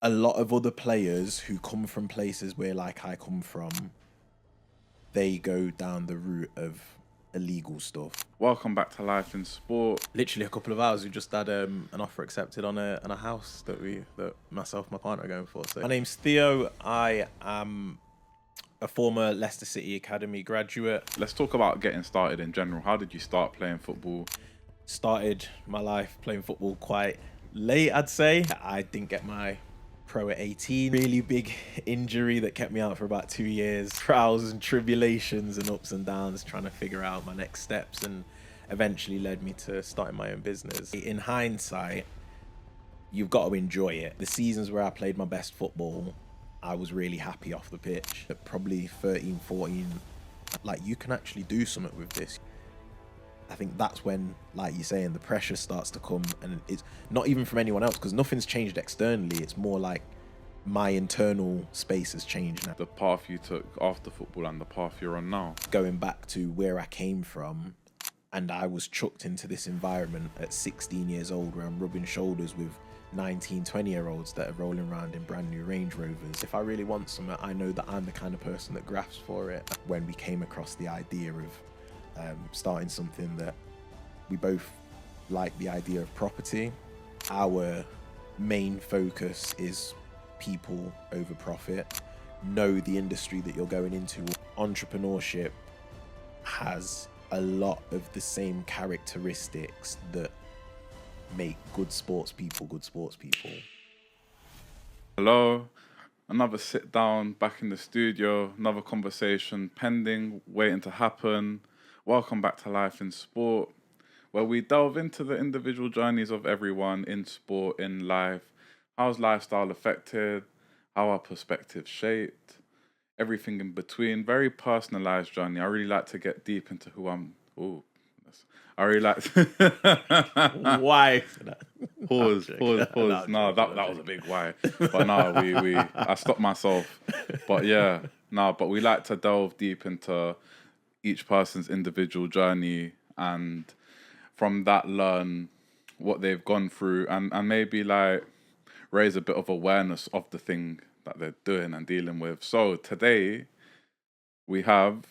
a lot of other players who come from places where, like, I come from, they go down the route of illegal stuff. Welcome back to Life in Sport. Literally a couple of hours, we just had an offer accepted on a house that myself and my partner are going for. So my name's Theo. I am a former Leicester City Academy graduate. Let's talk about getting started in general. How did you start playing football? Started my life playing football quite late, I'd say. I didn't get my pro at 18. Really big injury that kept me out for about 2 years. Trials and tribulations and ups and downs trying to figure out my next steps, and eventually led me to starting my own business. In hindsight, you've got to enjoy it. The seasons where I played my best football, I was really happy off the pitch. At probably 13, 14, like, you can actually do something with this. I think that's when, like you're saying, the pressure starts to come, and it's not even from anyone else, because nothing's changed externally. It's more like my internal space has changed now. The path you took after football and the path you're on now. Going back to where I came from, and I was chucked into this environment at 16 years old where I'm rubbing shoulders with 19, 20-year-olds that are rolling around in brand new Range Rovers. If I really want something, I know that I'm the kind of person that grasps for it. When we came across the idea of starting something that we both like, the idea of property, our main focus is people over profit. Know the industry that you're going into. Entrepreneurship has a lot of the same characteristics that make good sports people. Hello, another sit down back in the studio, another conversation pending, waiting to happen. Welcome back to Life in Sport, where we delve into the individual journeys of everyone in sport, in life. How's lifestyle affected? How are perspectives shaped? Everything in between. Very personalized journey. I really like to get deep into who I'm. I really like to... Why? Pause. No, that was a big why. But no, I stopped myself. But yeah, but we like to delve deep into each person's individual journey, and from that learn what they've gone through, and maybe like raise a bit of awareness of the thing that they're doing and dealing with. So today we have,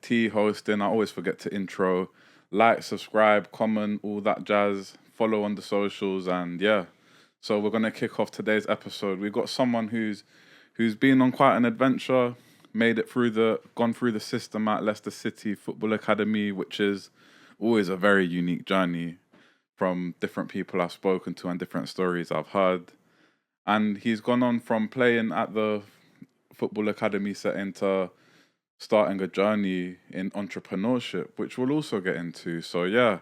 T hosting. I always forget to intro. Like, subscribe, comment, all that jazz. Follow on the socials, and yeah. So we're gonna kick off today's episode. We've got someone who's been on quite an adventure, gone through the system at Leicester City Football Academy, which is always a very unique journey from different people I've spoken to and different stories I've heard. And he's gone on from playing at the Football Academy setting to starting a journey in entrepreneurship, which we'll also get into. So yeah,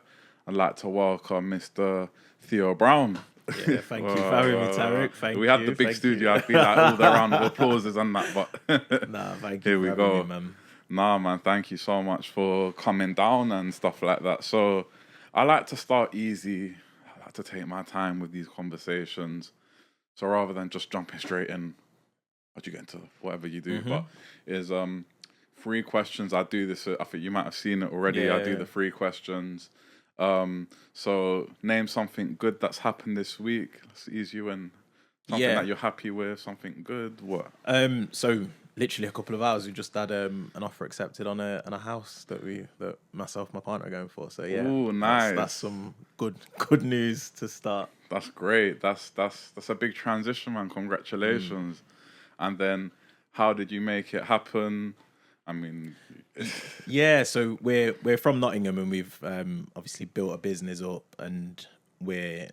I'd like to welcome Mr. Theo Brown. Yeah, thank you for having me, Tarek. Thank you. We had the big studio. I feel like all the round of applauses and that, but nah, thank you. Here we for go. having me, man. Nah, man, thank you so much for coming down and stuff like that. So I like to start easy. I like to take my time with these conversations. So rather than just jumping straight in, what you get into whatever you do, but is 3 questions. I do this. I think you might have seen it already. Yeah, I do the 3 questions. So name something good that's happened this week. Let's ease you in. Something that you're happy with, something good. What? So literally a couple of hours, we just had an offer accepted on a house that myself and my partner are going for. So yeah, ooh, nice. That's some good news to start. That's great. That's a big transition, man. Congratulations. And then, how did you make it happen? I mean, yeah. So we're from Nottingham, and we've obviously built a business up, and we'll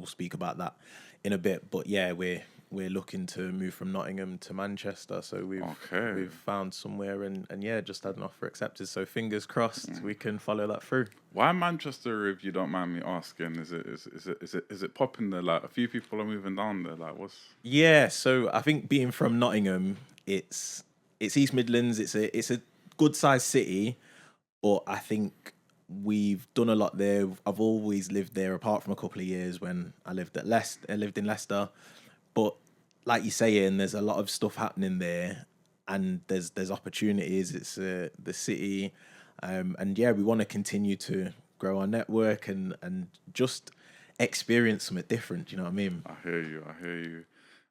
speak about that in a bit. But yeah, we're looking to move from Nottingham to Manchester. So we've found somewhere, and yeah, just had an offer accepted. So fingers crossed we can follow that through. Why Manchester, if you don't mind me asking? Is it popping there? Like, a few people are moving down there. Like, what's? Yeah. So I think being from Nottingham, it's East Midlands. It's a good sized city, but I think we've done a lot there. I've always lived there, apart from a couple of years when I lived in Leicester. But like you're saying, there's a lot of stuff happening there, and there's opportunities. It's the city, and yeah, we want to continue to grow our network and just experience something different. You know what I mean? I hear you.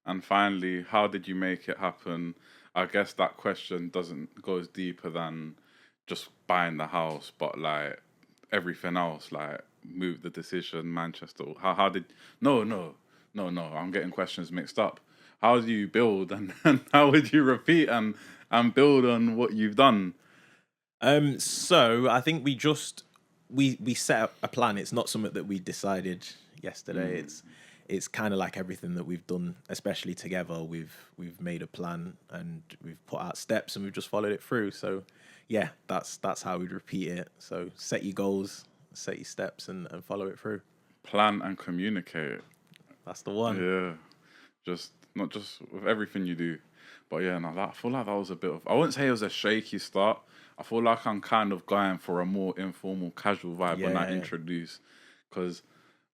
And finally, how did you make it happen? I guess that question doesn't goes deeper than just buying the house, but like everything else, like move the decision, Manchester. How did no, I'm getting questions mixed up. How do you build and how would you repeat and build on what you've done? So I think we set up a plan. It's not something that we decided yesterday. It's kind of like everything that we've done, especially together. We've made a plan and we've put out steps and we've just followed it through. So yeah, that's how we'd repeat it. So set your goals, set your steps, and follow it through. Plan and communicate. That's the one. Yeah. Just not just with everything you do. But yeah, no, I feel like that was a bit of I wouldn't say it was a shaky start. I feel like I'm kind of going for a more informal, casual vibe when I Yeah. introduce. Because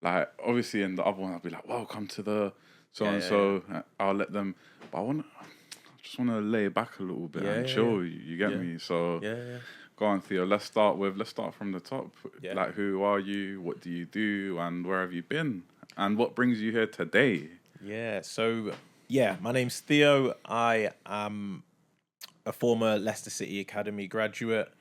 like obviously in the other one I'll be like, welcome to the so Yeah, and so. I'll let them but I just wanna lay back a little bit Yeah, and yeah, chill, you get yeah. me? So Yeah, yeah. go on, Theo. Let's start from the top. Yeah. Like who are you? What do you do? And where have you been? And what brings you here today? Yeah. So yeah, my name's Theo. I am a former Leicester City Academy graduate.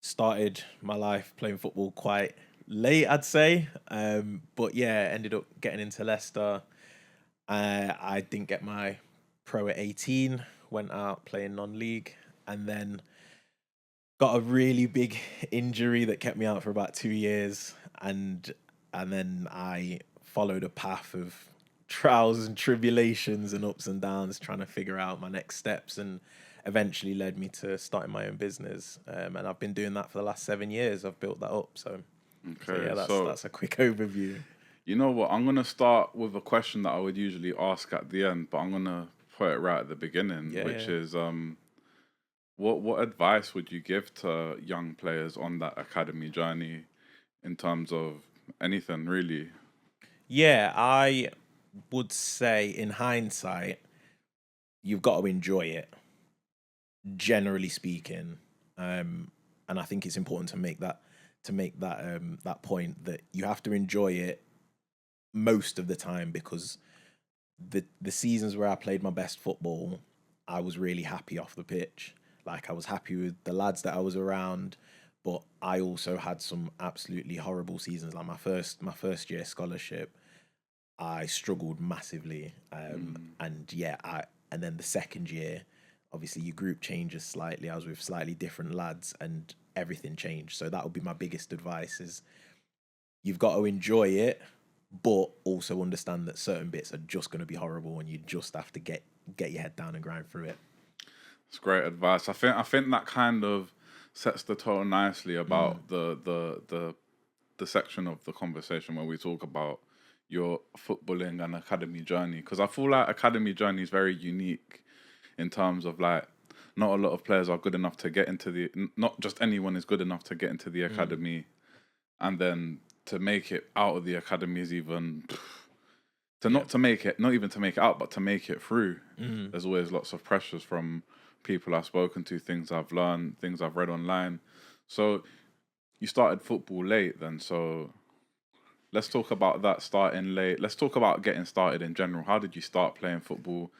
Started my life playing football quite late, I'd say. But yeah, ended up getting into Leicester. I didn't get my pro at 18. Went out playing non-league, and then got a really big injury that kept me out for about 2 years, and then I followed a path of trials and tribulations and ups and downs, trying to figure out my next steps, and eventually led me to starting my own business. And I've been doing that for the last 7 years. I've built that up. So Okay, yeah, so that's a quick overview. you know what? I'm gonna start with a question that I would usually ask at the end, but I'm gonna put it right at the beginning, Yeah, which yeah. is what advice would you give to young players on that academy journey in terms of anything really? Yeah, I would say in hindsight, you've got to enjoy it, generally speaking. And I think it's important to make that that point that you have to enjoy it most of the time, because the seasons where I played my best football, I was really happy off the pitch. Like I was happy with the lads that I was around, but I also had some absolutely horrible seasons. Like my first year scholarship, I struggled massively. And yeah, and then the second year, obviously your group changes slightly. I was with slightly different lads, and everything changed. So that would be my biggest advice: is you've got to enjoy it, but also understand that certain bits are just going to be horrible, and you just have to get your head down and grind through it. It's great advice. I think that kind of sets the tone nicely about the section of the conversation where we talk about your footballing and academy journey, because I feel like academy journey is very unique in terms of like not a lot of players are good enough to get into not just anyone is good enough to get into the academy, and then to make it out of the academy is even Yeah. not even to make it out, but to make it through. There's always lots of pressures from people I've spoken to, things I've learned, things I've read online. So you started football late then, so let's talk about that starting late. Let's talk about getting started in general. How did you start playing football?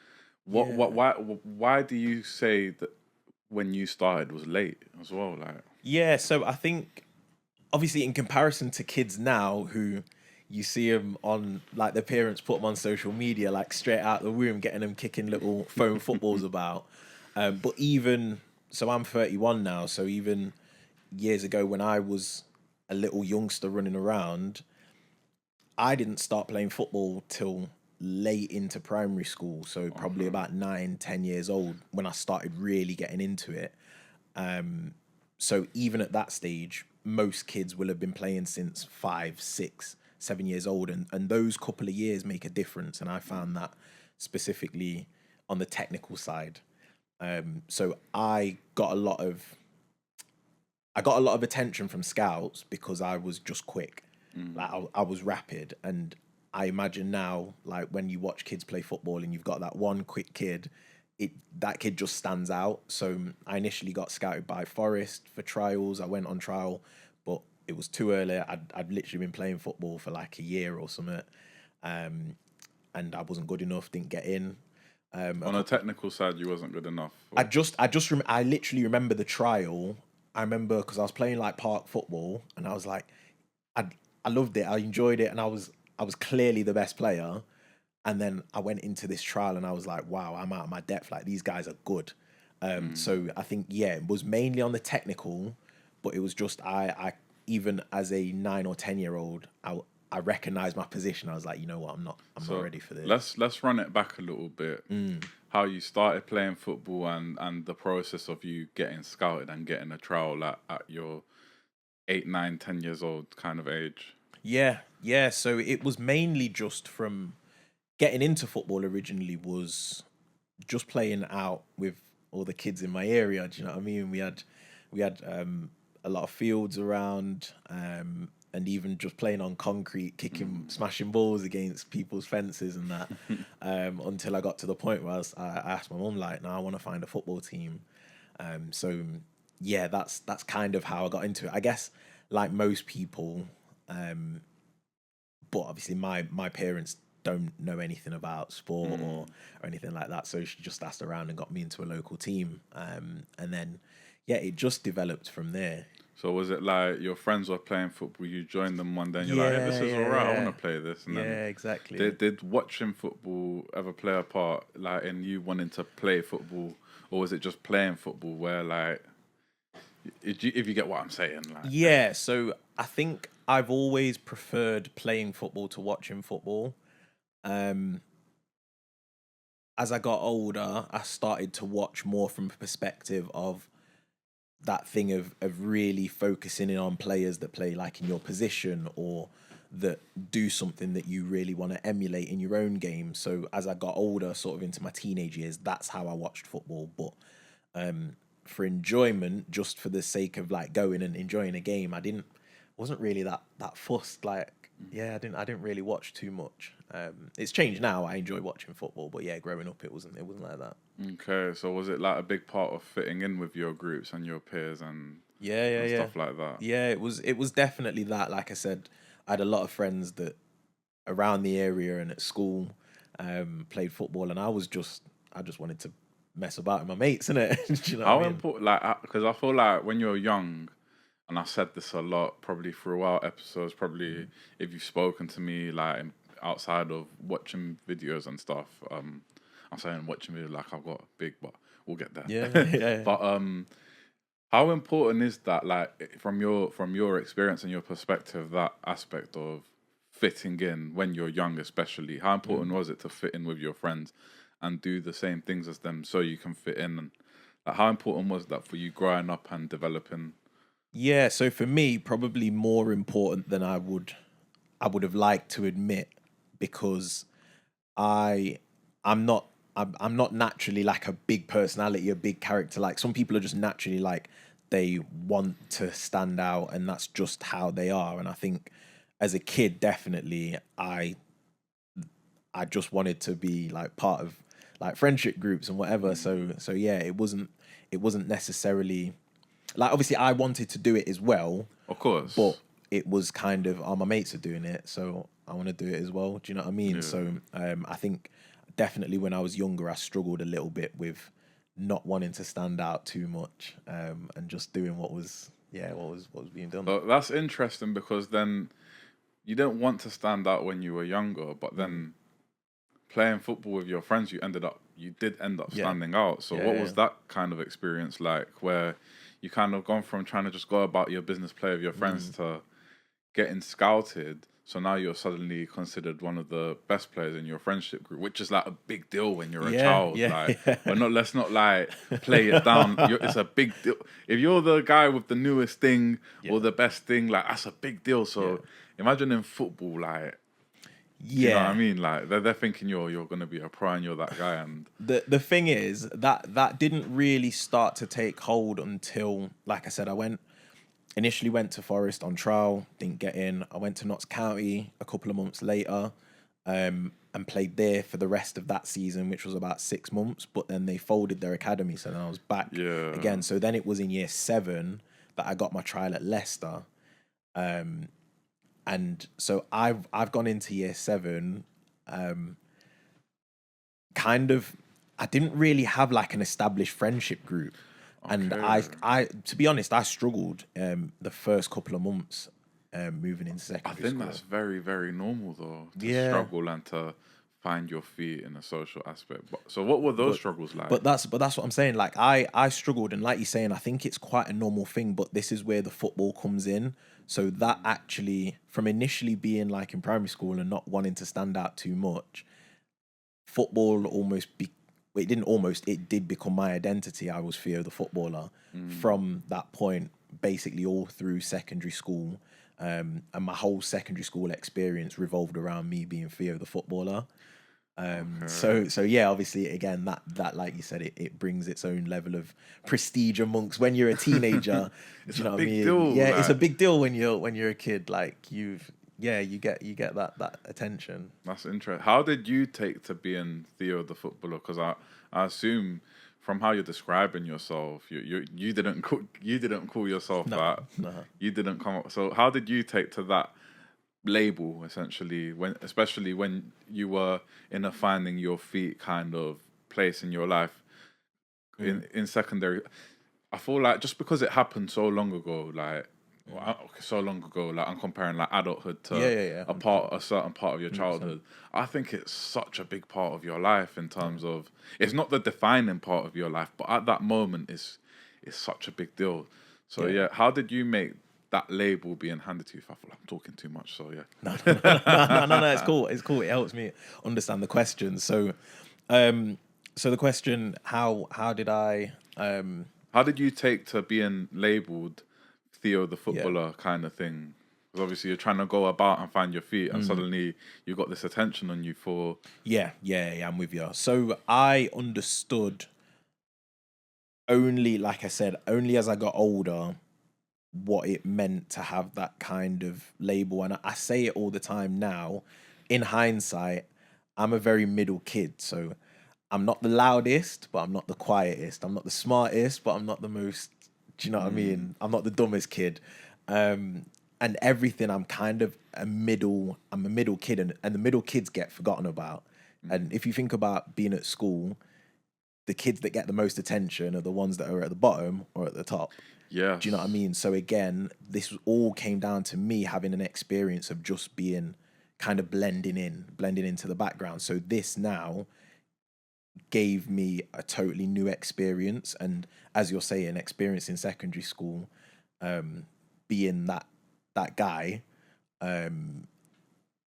Yeah. Why do you say that when you started was late as well? Like, Yeah, so I think obviously in comparison to kids now, who you see them on, like, their parents put them on social media like straight out the womb, getting them kicking little foam footballs about. But even so, I'm 31 now. So even years ago when I was a little youngster running around, I didn't start playing football till late into primary school. So probably okay, about 9, 10 years old when I started really getting into it. So even at that stage, most kids will have been playing since 5, 6, 7 years old, and those couple of years make a difference. And I found that specifically on the technical side. So I got a lot of attention from scouts because I was just quick. Like I was rapid, and I imagine now, like when you watch kids play football and you've got that one quick kid, that kid just stands out. So I initially got scouted by Forest for trials. I went on trial, but it was too early. I'd literally been playing football for like a year or something. and I wasn't good enough, didn't get in. On a technical side, you wasn't good enough. I literally remember the trial. I remember because I was playing like park football, and I was like, I loved it, I enjoyed it, and I was clearly the best player. And then I went into this trial, and I was like, wow, I'm out of my depth. Like, these guys are good. So I think, yeah, it was mainly on the technical, but it was just I even as a 9 or 10-year-old, I recognized my position. I was like, you know what, I'm not ready for this. Let's run it back a little bit. How you started playing football and the process of you getting scouted and getting a trial at your 8, 9, 10 years old kind of age. Yeah. So it was mainly just from getting into football. Originally was just playing out with all the kids in my area. Do you know what I mean? We had a lot of fields around, and even just playing on concrete, kicking, smashing balls against people's fences and that. Until I got to the point where I asked my mum, like, "No, I want to find a football team." So yeah, that's kind of how I got into it. I guess like most people, but obviously my parents don't know anything about sport or anything like that. So she just asked around and got me into a local team. And then, yeah, it just developed from there. So was it like your friends were playing football, you joined them one day and you're like, hey, this is all right, I want to play this. And yeah, then exactly. Did watching football ever play a part, like, in you wanting to play football, or was it just playing football where, like, if you get what I'm saying? Like, yeah, so I think I've always preferred playing football to watching football. As I got older, I started to watch more from a perspective of that thing of really focusing in on players that play like in your position or that do something that you really want to emulate in your own game. So as I got older, sort of into my teenage years, that's how I watched football. But for enjoyment, just for the sake of like going and enjoying a game, wasn't really that fussed. Like, yeah, I didn't really watch too much. It's changed now. I enjoy watching football, but yeah, growing up, it wasn't like that. Okay, so was it like a big part of fitting in with your groups and your peers and stuff like that? Yeah, it was definitely that. Like I said, I had a lot of friends that around the area and at school played football, and I just wanted to mess about with my mates, innit? Do you know How what I mean? important, like, because I feel like when you're young, and I said this a lot, probably throughout episodes, probably if you've spoken to me, like, outside of watching videos and stuff, I'm saying watching videos like I've got big, but we'll get there. Yeah. But how important is that, like, from your experience and your perspective, that aspect of fitting in when you're young, especially? How important was it to fit in with your friends and do the same things as them so you can fit in? And like, how important was that for you growing up and developing? Yeah, so for me, probably more important than I would have liked to admit, because I'm not I'm not naturally like a big personality, a big character. Like some people are just naturally like they want to stand out and that's just how they are. And I think as a kid, definitely I just wanted to be like part of like friendship groups and whatever. So yeah, it wasn't necessarily like, obviously I wanted to do it as well, Of course. but it was kind of, oh, my mates are doing it, so I want to do it as well. Do you know what I mean? Yeah. So I think definitely when I was younger, I struggled a little bit with not wanting to stand out too much, and just doing what was being done. That's interesting because then you don't want to stand out when you were younger, but then playing football with your friends, you did end up standing out. So what was that kind of experience like, where you kind of gone from trying to just go about your business, play with your friends, to getting scouted? So now you're suddenly considered one of the best players in your friendship group, which is like a big deal when you're a child. But let's not like play it down. It's a big deal. If you're the guy with the newest thing or the best thing, like, that's a big deal. So imagine in football, like, do you know what I mean? Like, they're thinking you're gonna be a pro and you're that guy. And the thing is that didn't really start to take hold until, like I said, I initially went to Forest on trial, didn't get in. I went to Notts County a couple of months later, and played there for the rest of that season, which was about 6 months. But then they folded their academy, so then I was back again. So then it was in year 7 that I got my trial at Leicester, and so I've gone into year 7, kind of, I didn't really have like an established friendship group. And I, to be honest, I struggled the first couple of months moving into I secondary think school. that's very, very normal though, to Yeah. struggle and to find your feet in a social aspect. But so what were those struggles like? But that's what I'm saying. Like I struggled, and like you're saying, I think it's quite a normal thing. But this is where the football comes in. So that actually, from initially being like in primary school and not wanting to stand out too much, football it did become my identity. I was Theo the footballer from that point, basically all through secondary school. And my whole secondary school experience revolved around me being Theo the footballer. So yeah, obviously again that like you said, it brings its own level of prestige amongst when you're a teenager. It's do you know a what I big mean? deal, Yeah, it's a like- big deal when you're a kid. Like you get that attention. That's interesting. How did you take to being Theo the footballer? Because I assume from how you're describing yourself, you didn't call yourself that. No. You didn't come up. So how did you take to that label essentially, especially when you were in a finding your feet kind of place in your life in secondary? I feel like just because it happened so long ago, like like I'm comparing like adulthood to Yeah. a certain part of your childhood. I think it's such a big part of your life in terms of, it's not the defining part of your life, but at that moment it's such a big deal. So yeah, how did you make that label being handed to you? I feel like I'm talking too much, so yeah. No. It's cool. It's cool. It helps me understand the question. So the question, how did I How did you take to being labeled Theo the footballer kind of thing? Because obviously you're trying to go about and find your feet, and suddenly you got this attention on you for. Yeah, I'm with you. So I understood only, like I said, only as I got older, what it meant to have that kind of label. And I say it all the time now. In hindsight, I'm a very middle kid. So I'm not the loudest, but I'm not the quietest. I'm not the smartest, but I'm not the most, do you know what I mean? I'm not the dumbest kid. And everything, I'm a middle kid, and the middle kids get forgotten about. And if you think about being at school, the kids that get the most attention are the ones that are at the bottom or at the top. Yeah. Do you know what I mean? So again, this all came down to me having an experience of just being kind of blending into the background. So this now gave me a totally new experience. And as you're saying, experience in secondary school, being that guy,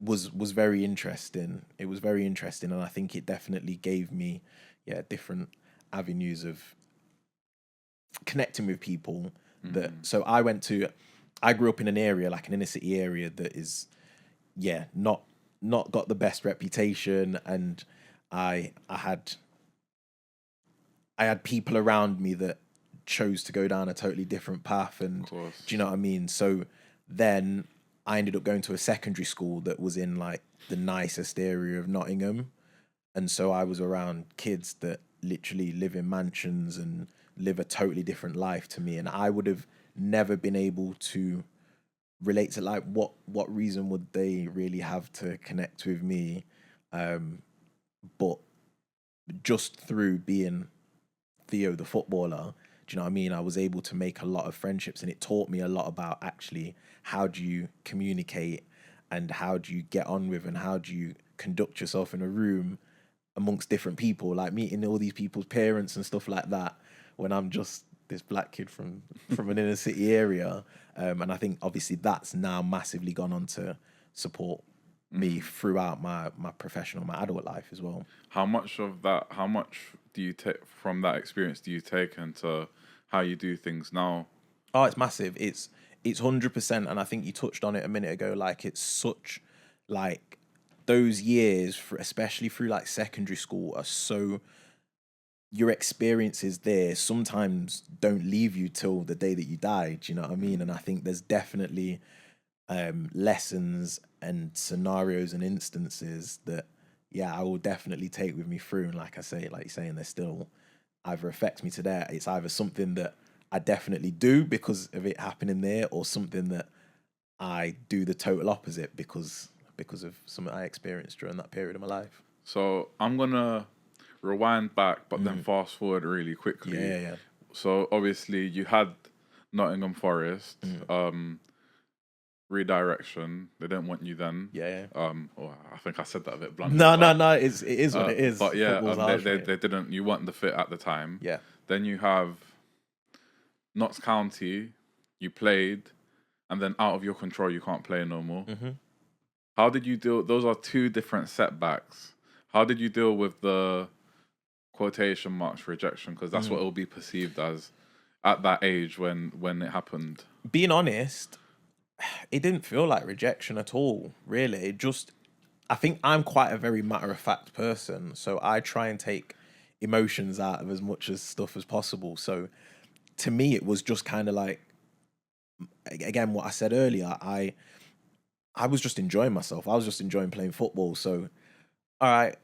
was very interesting. It was very interesting, and I think it definitely gave me different avenues of connecting with people. So I grew up in an area, like an inner city area, that is not got the best reputation, and I had people around me that chose to go down a totally different path, and do you know what I mean? So then I ended up going to a secondary school that was in like the nicest area of Nottingham, and so I was around kids that literally live in mansions and live a totally different life to me, and I would have never been able to relate to, like, what reason would they really have to connect with me, but just through being Theo the footballer, do you know what I mean? I was able to make a lot of friendships, and it taught me a lot about actually how do you communicate and how do you get on with and how do you conduct yourself in a room amongst different people, like meeting all these people's parents and stuff like that, when I'm just this black kid from an inner city area. And I think obviously that's now massively gone on to support me throughout my professional, my adult life as well. How much do you take from that experience, do you take into how you do things now? Oh, it's massive. It's 100%. And I think you touched on it a minute ago. Like, it's such, like, those years, especially through like secondary school, are so, your experiences there sometimes don't leave you till the day that you die. Do you know what I mean? And I think there's definitely lessons and scenarios and instances that, I will definitely take with me through. And like I say, like you're saying, they still either affect me today. It's either something that I definitely do because of it happening there, or something that I do the total opposite because of something I experienced during that period of my life. So I'm gonna rewind back, but then fast forward really quickly. Yeah. So obviously you had Nottingham Forest, redirection. They didn't want you then. Yeah. Or I think I said that a bit bluntly. No. It is what it is. But yeah, Football's harsh, they mate. didn't. You weren't the fit at the time. Yeah. Then you have Notts County. You played, and then out of your control, you can't play no more. How did you deal? Those are two different setbacks. How did you deal with the quotation marks rejection? Because that's what it will be perceived as at that age when it happened. Being honest, it didn't feel like rejection at all, really. I think I'm quite a very matter-of-fact person, so I try and take emotions out of as much as stuff as possible. So to me, it was just kind of like, again, what I said earlier, I was just enjoying myself. I was just enjoying playing football. So, all right,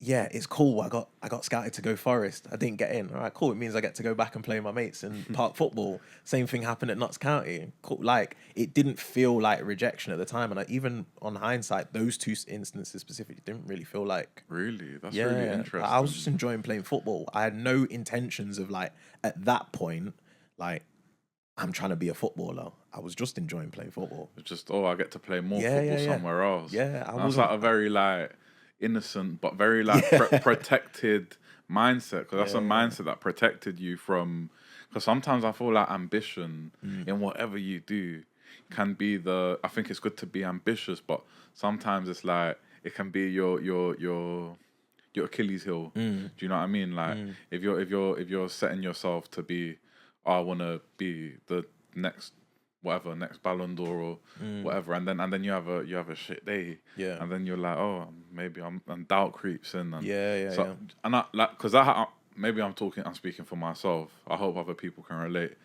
yeah, it's cool. I got scouted to go Forest. I didn't get in. All right, cool. It means I get to go back and play with my mates in park football. Same thing happened at Notts County. Cool. Like, it didn't feel like rejection at the time, and even on hindsight, those two instances specifically didn't really feel like. Really, that's really interesting. I was just enjoying playing football. I had no intentions of, like, at that point, like, I'm trying to be a footballer. I was just enjoying playing football. It's just, I get to play more football somewhere else. Yeah, I was like a very like innocent but very like protected mindset, because that's a mindset that protected you from. Because sometimes I feel like ambition in whatever you do can be I think it's good to be ambitious, but sometimes it's like it can be your Achilles heel. Do you know what I mean? Like if you're setting yourself to be, I want to be the next next Ballon d'Or or whatever, and then you have a shit day, and then you're like, maybe and doubt creeps in, and and I like, because maybe I'm speaking for myself. I hope other people can relate,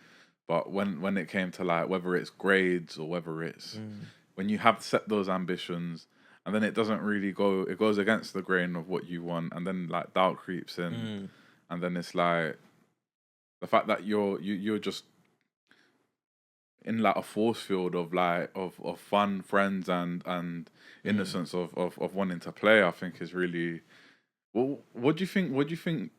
but when it came to like whether it's grades or whether it's when you have set those ambitions and then it doesn't really it goes against the grain of what you want, and then like doubt creeps in, and then it's like the fact that you're just in like a force field of like of fun, friends, and innocence of wanting to play, I think is really. Well, what do you think?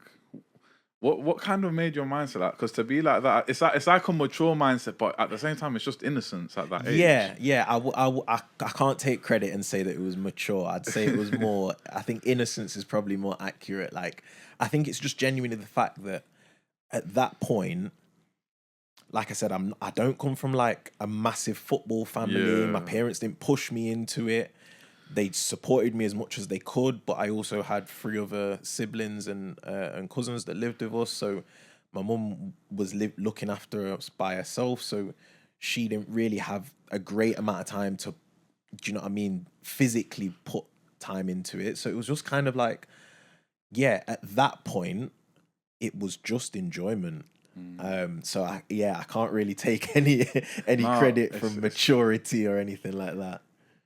What kind of made your mindset like? Because to be like that, it's like a mature mindset, but at the same time, it's just innocence at that age. Yeah. I can't take credit and say that it was mature. I'd say it was more. I think innocence is probably more accurate. Like, I think it's just genuinely the fact that at that point, like I said, I don't come from like a massive football family. Yeah. My parents didn't push me into it. They supported me as much as they could, but I also had 3 other siblings and cousins that lived with us. So my mum was looking after us by herself. So she didn't really have a great amount of time to, do you know what I mean, physically put time into it. So it was just kind of like, at that point, it was just enjoyment. So I can't really take any credit from maturity or anything like that.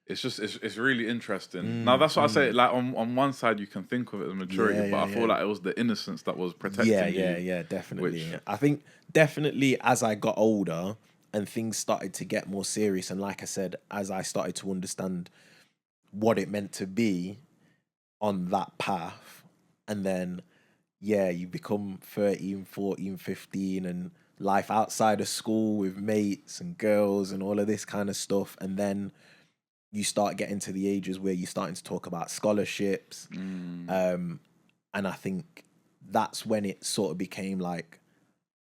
It's just it's really interesting. Now that's what I say. Like on one side you can think of it as maturity, but I feel like it was the innocence that was protecting you. Yeah, definitely. I think definitely as I got older and things started to get more serious, and like I said, as I started to understand what it meant to be on that path, and then you become 13, 14, 15, and life outside of school with mates and girls and all of this kind of stuff, and then you start getting to the ages where you're starting to talk about scholarships. And I think that's when it sort of became like,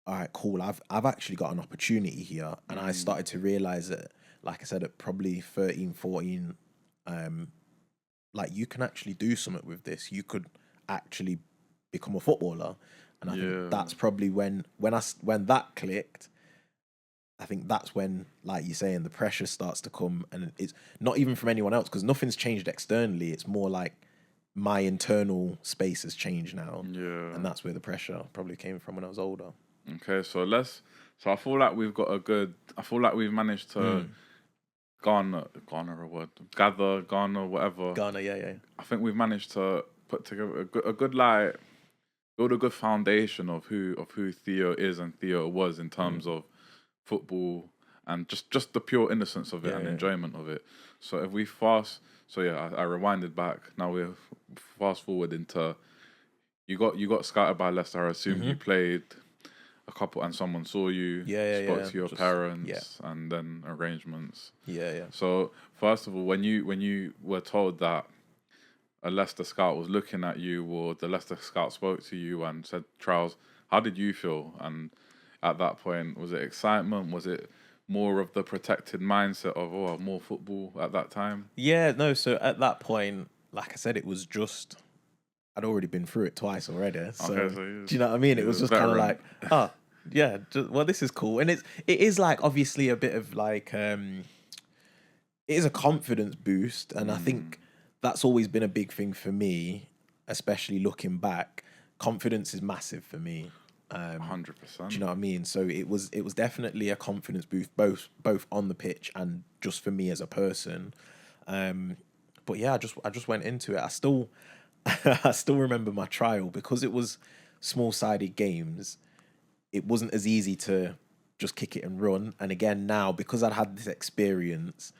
all right, cool, I've actually got an opportunity here. And I started to realize that, like I said, at probably 13, 14, like you can actually do something with this. You could actually become a footballer. And I think that's probably when that clicked. I think that's when, like you're saying, the pressure starts to come, and it's not even from anyone else because nothing's changed externally. It's more like my internal space has changed now, and that's where the pressure probably came from when I was older. Okay, so I feel like we've managed to garner a word, garner whatever. Garner, yeah. I think we've managed to put together a good like build a good foundation of who Theo is and Theo was in terms of football and just the pure innocence of it and enjoyment of it. So if we I rewinded back. Now we're fast forward into you got scouted by Leicester. I assume you played a couple, and someone saw you, spoke to your parents, and then arrangements. Yeah. So first of all, when you were told that a Leicester scout was looking at you, or the Leicester scout spoke to you and said trials, how did you feel? And at that point, was it excitement? Was it more of the protected mindset of more football at that time? Yeah, no. So at that point, like I said, it was just I'd already been through it twice already. So, Okay, do you know what I mean? It was just kind of like, yeah, well, this is cool, and it is like obviously a bit of like it is a confidence boost, and I think that's always been a big thing for me, especially looking back. Confidence is massive for me. 100%. Do you know what I mean? So it was definitely a confidence boost, both on the pitch and just for me as a person. But yeah, I just went into it. I still I still remember my trial because it was small sided games. It wasn't as easy to just kick it and run. And again, now because I'd had this experience,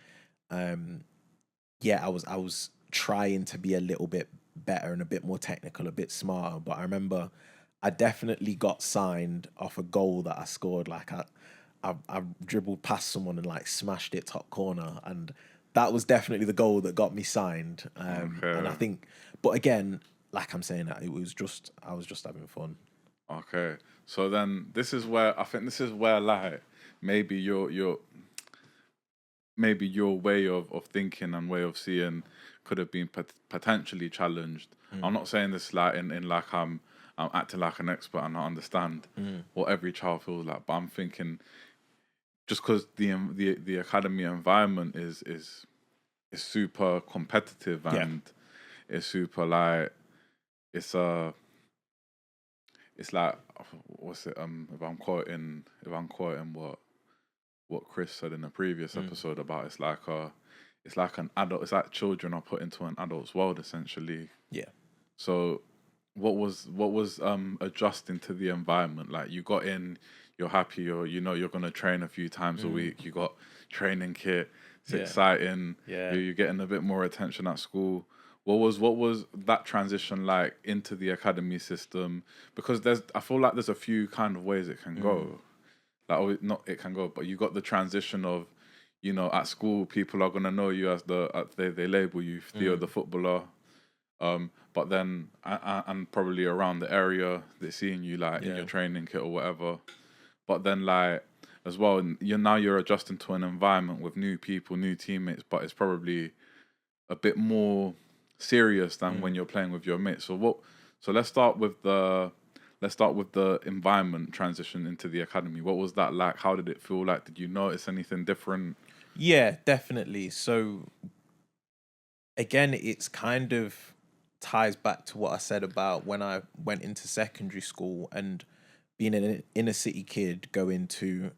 yeah, I was trying to be a little bit better and a bit more technical, a bit smarter. But I remember I definitely got signed off a goal that I scored. Like I dribbled past someone and like smashed it top corner, and that was definitely the goal that got me signed. And I think, but again, like I'm saying, that I was just having fun. Okay, so then this is where I think like maybe your way of thinking and way of seeing could have been potentially challenged. I'm not saying this like in like I'm acting like an expert and I understand what every child feels like, but I'm thinking just because the academy environment is super competitive and it's super like it's it's like what's it if I'm quoting what Chris said in a previous episode about it's like an adult, it's like children are put into an adult's world essentially. Yeah. So what was adjusting to the environment? Like you got in, you're happy, or you're gonna train a few times a week, you got training kit, it's exciting, you're getting a bit more attention at school. What was that transition like into the academy system? Because I feel like there's a few kind of ways it can go. Like not it can go, but you got the transition of, at school people are gonna know you as they label you Theo the footballer, but then and probably around the area they're seeing you like in your training kit or whatever. But then like as well, you're adjusting to an environment with new people, new teammates, but it's probably a bit more serious than when you're playing with your mates. So let's start with the environment transition into the academy. What was that like? How did it feel like? Did you notice anything different? Yeah, definitely. So again, it's kind of ties back to what I said about when I went into secondary school and being an inner city kid going to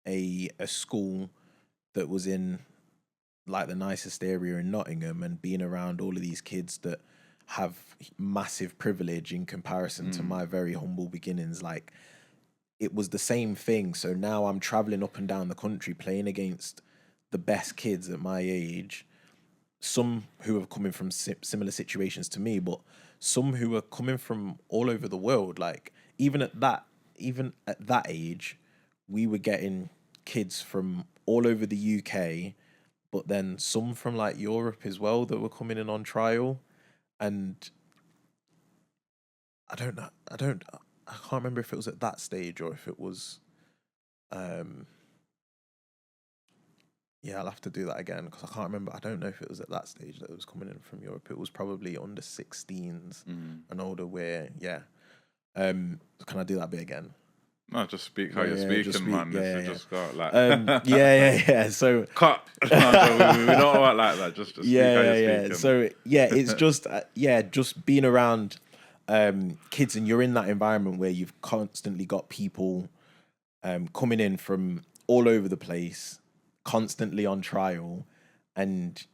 a school that was in like the nicest area in Nottingham and being around all of these kids that have massive privilege in comparison to my very humble beginnings. Like it was the same thing. So now I'm traveling up and down the country playing against the best kids at my age, some who are coming from similar situations to me, but some who are coming from all over the world. Like even at that age, we were getting kids from all over the UK, but then some from like Europe as well that were coming in on trial. And I can't remember if it was at that stage or if it was, yeah, I'll have to do that again because I can't remember. I don't know if it was at that stage that it was coming in from Europe. It was probably under 16s and older where, can I do that bit again? No, just speak how you're speaking, man. Just got like So cut. No, we don't want like that. Just speak how you're speaking. So it's just just being around kids, and you're in that environment where you've constantly got people coming in from all over the place, constantly on trial, and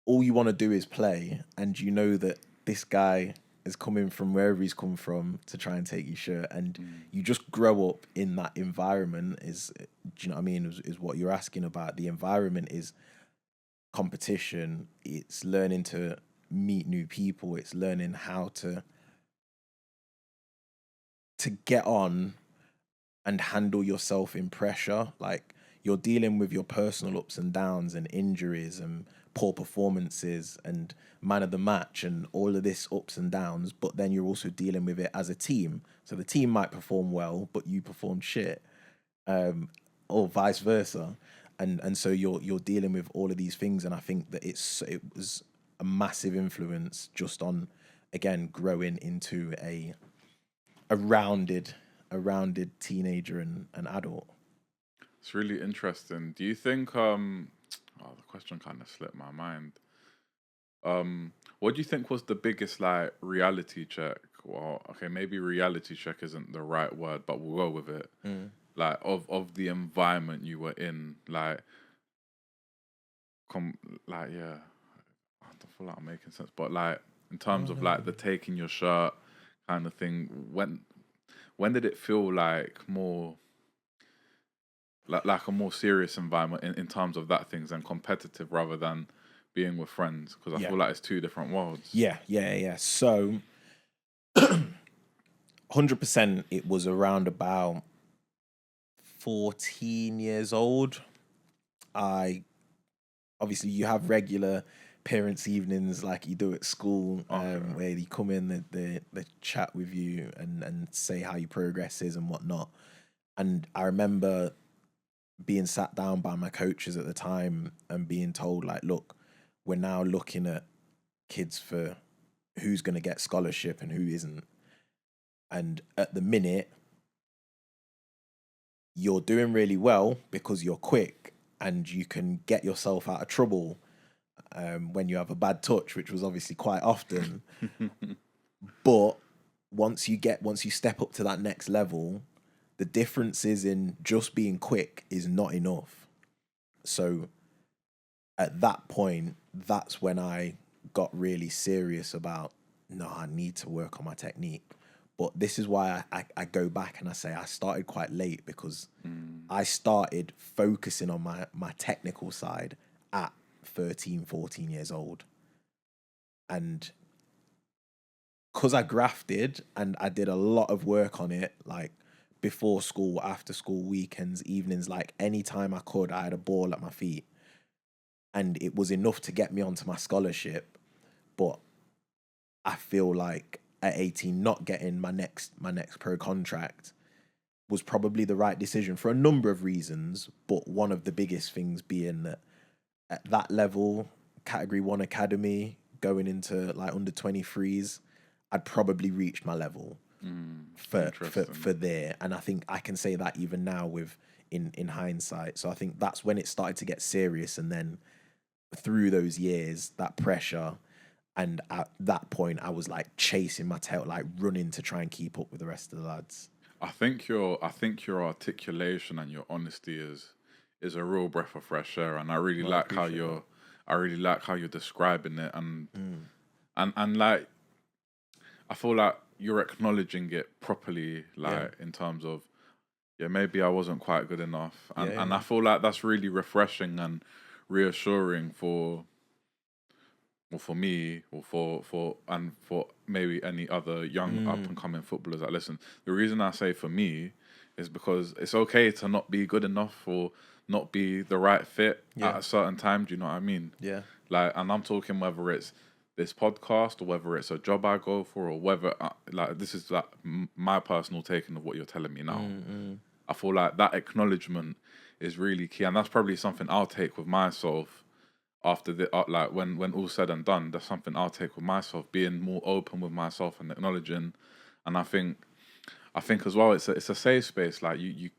all you want to do is play, and you know that this guy is coming from wherever he's come from to try and take your shirt, and you just grow up in that environment. Do you know what I mean? Is what you're asking about. The environment is competition. It's learning to meet new people. It's learning how to to get on and handle yourself in pressure. Like, you're dealing with your personal ups and downs and injuries and poor performances and man of the match and all of this ups and downs, but then you're also dealing with it as a team. So the team might perform well, but you perform shit, or vice versa. And so you're dealing with all of these things, and I think that it was a massive influence just on, again, growing into a rounded teenager and adult. It's really interesting. Do you think the question kind of slipped my mind. What do you think was the biggest like reality check? Well, okay, maybe reality check isn't the right word, but we'll go with it. Like of the environment you were in, like yeah, I don't feel like I'm making sense, but like in terms of like the taking your shirt kind of thing, when did it feel like more like a more serious environment in terms of that things and competitive rather than being with friends? Because I feel like it's two different worlds. Yeah. So 100% it was around about 14 years old. Obviously you have regular parents' evenings like you do at school, where you come in, they chat with you and say how your progress is and whatnot. And I remember being sat down by my coaches at the time and being told, like, look, we're now looking at kids for who's going to get scholarship and who isn't. And at the minute, you're doing really well because you're quick and you can get yourself out of trouble when you have a bad touch, which was obviously quite often. But once you step up to that next level, the differences in just being quick is not enough. So at that point, that's when I got really serious about, no, I need to work on my technique. But this is why I go back and I say I started quite late, because I started focusing on my technical side at 13, 14 years old. And because I grafted and I did a lot of work on it, like before school, after school, weekends, evenings, like anytime I could, I had a ball at my feet. And it was enough to get me onto my scholarship. But I feel like at 18, not getting my next pro contract was probably the right decision for a number of reasons. But one of the biggest things being that at that level, Category 1 academy, going into like under 23s, I'd probably reached my level for there. And I think I can say that even now with in hindsight. So I think that's when it started to get serious. And then through those years, that pressure, and at that point I was like chasing my tail, like running to try and keep up with the rest of the lads. I think your articulation and your honesty is a real breath of fresh air, and I really like how you're describing it, and like I feel like you're acknowledging it properly, like in terms of, yeah, maybe I wasn't quite good enough, and I feel like that's really refreshing and reassuring for me, or for maybe any other young up and coming footballers that listen. The reason I say for me is because it's okay to not be good enough or not be the right fit at a certain time. Do you know what I mean? Yeah. Like, and I'm talking whether it's this podcast or whether it's a job I go for, or whether like this is like my personal taking of what you're telling me now. I feel like that acknowledgement is really key, and that's probably something I'll take with myself after the like when all's said and done. That's something I'll take with myself, being more open with myself and acknowledging. And I think as well, it's a safe space. Like you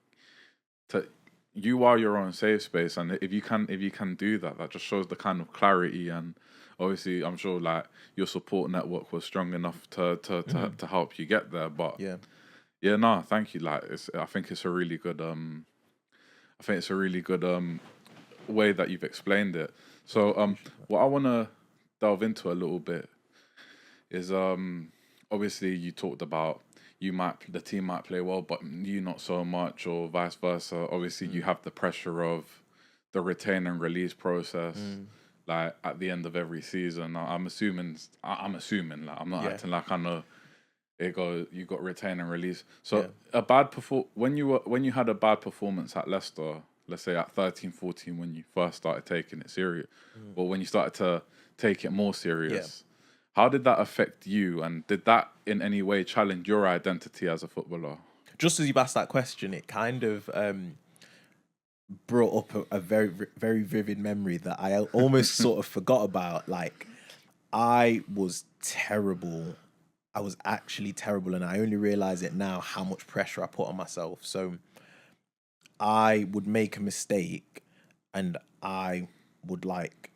are your own safe space, and if you can do that, that just shows the kind of clarity. And obviously, I'm sure like your support network was strong enough to help you get there. But no, thank you. Like, I think it's a really good way that you've explained it. So what I want to delve into a little bit is obviously you talked about the team might play well, but you not so much, or vice versa. Obviously you have the pressure of the retain and release process, like at the end of every season. I'm assuming like I'm not acting like I know you got retain and release. Yeah. So when you had a bad performance at Leicester, let's say at 13, 14, when you first started taking it serious, or when you started to take it more Yeah. serious, how did that affect you? And did that in any way challenge your identity as a footballer? Just as you asked that question, it kind of brought up a very, very vivid memory that I almost sort of forgot about. Like, I was terrible. I was actually terrible, and I only realize it now how much pressure I put on myself. So I would make a mistake, and I would like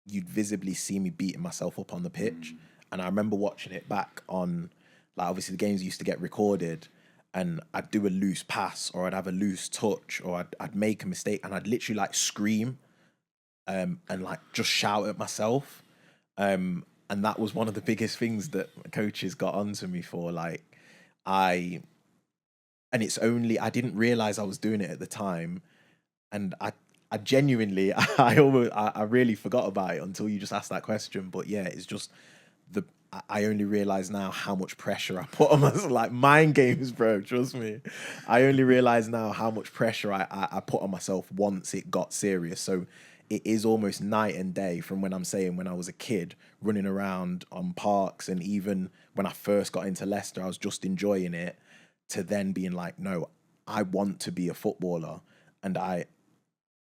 you'd visibly see me beating myself up on the pitch. And I remember watching it back on, like, obviously the games used to get recorded, and I'd do a loose pass or I'd have a loose touch or I'd make a mistake and I'd literally like scream and like just shout at myself. And that was one of the biggest things that coaches got onto me for. Like, I, and it's only, I didn't realize I was doing it at the time. And I genuinely, I really forgot about it until you just asked that question. But yeah, it's just the, I only realize now how much pressure I put on myself. Like, mind games, bro. Trust me. I only realize now how much pressure I put on myself once it got serious. So it is almost night and day from when I'm saying when I was a kid running around on parks, and even when I first got into Leicester, I was just enjoying it, to then being like, no, I want to be a footballer, and I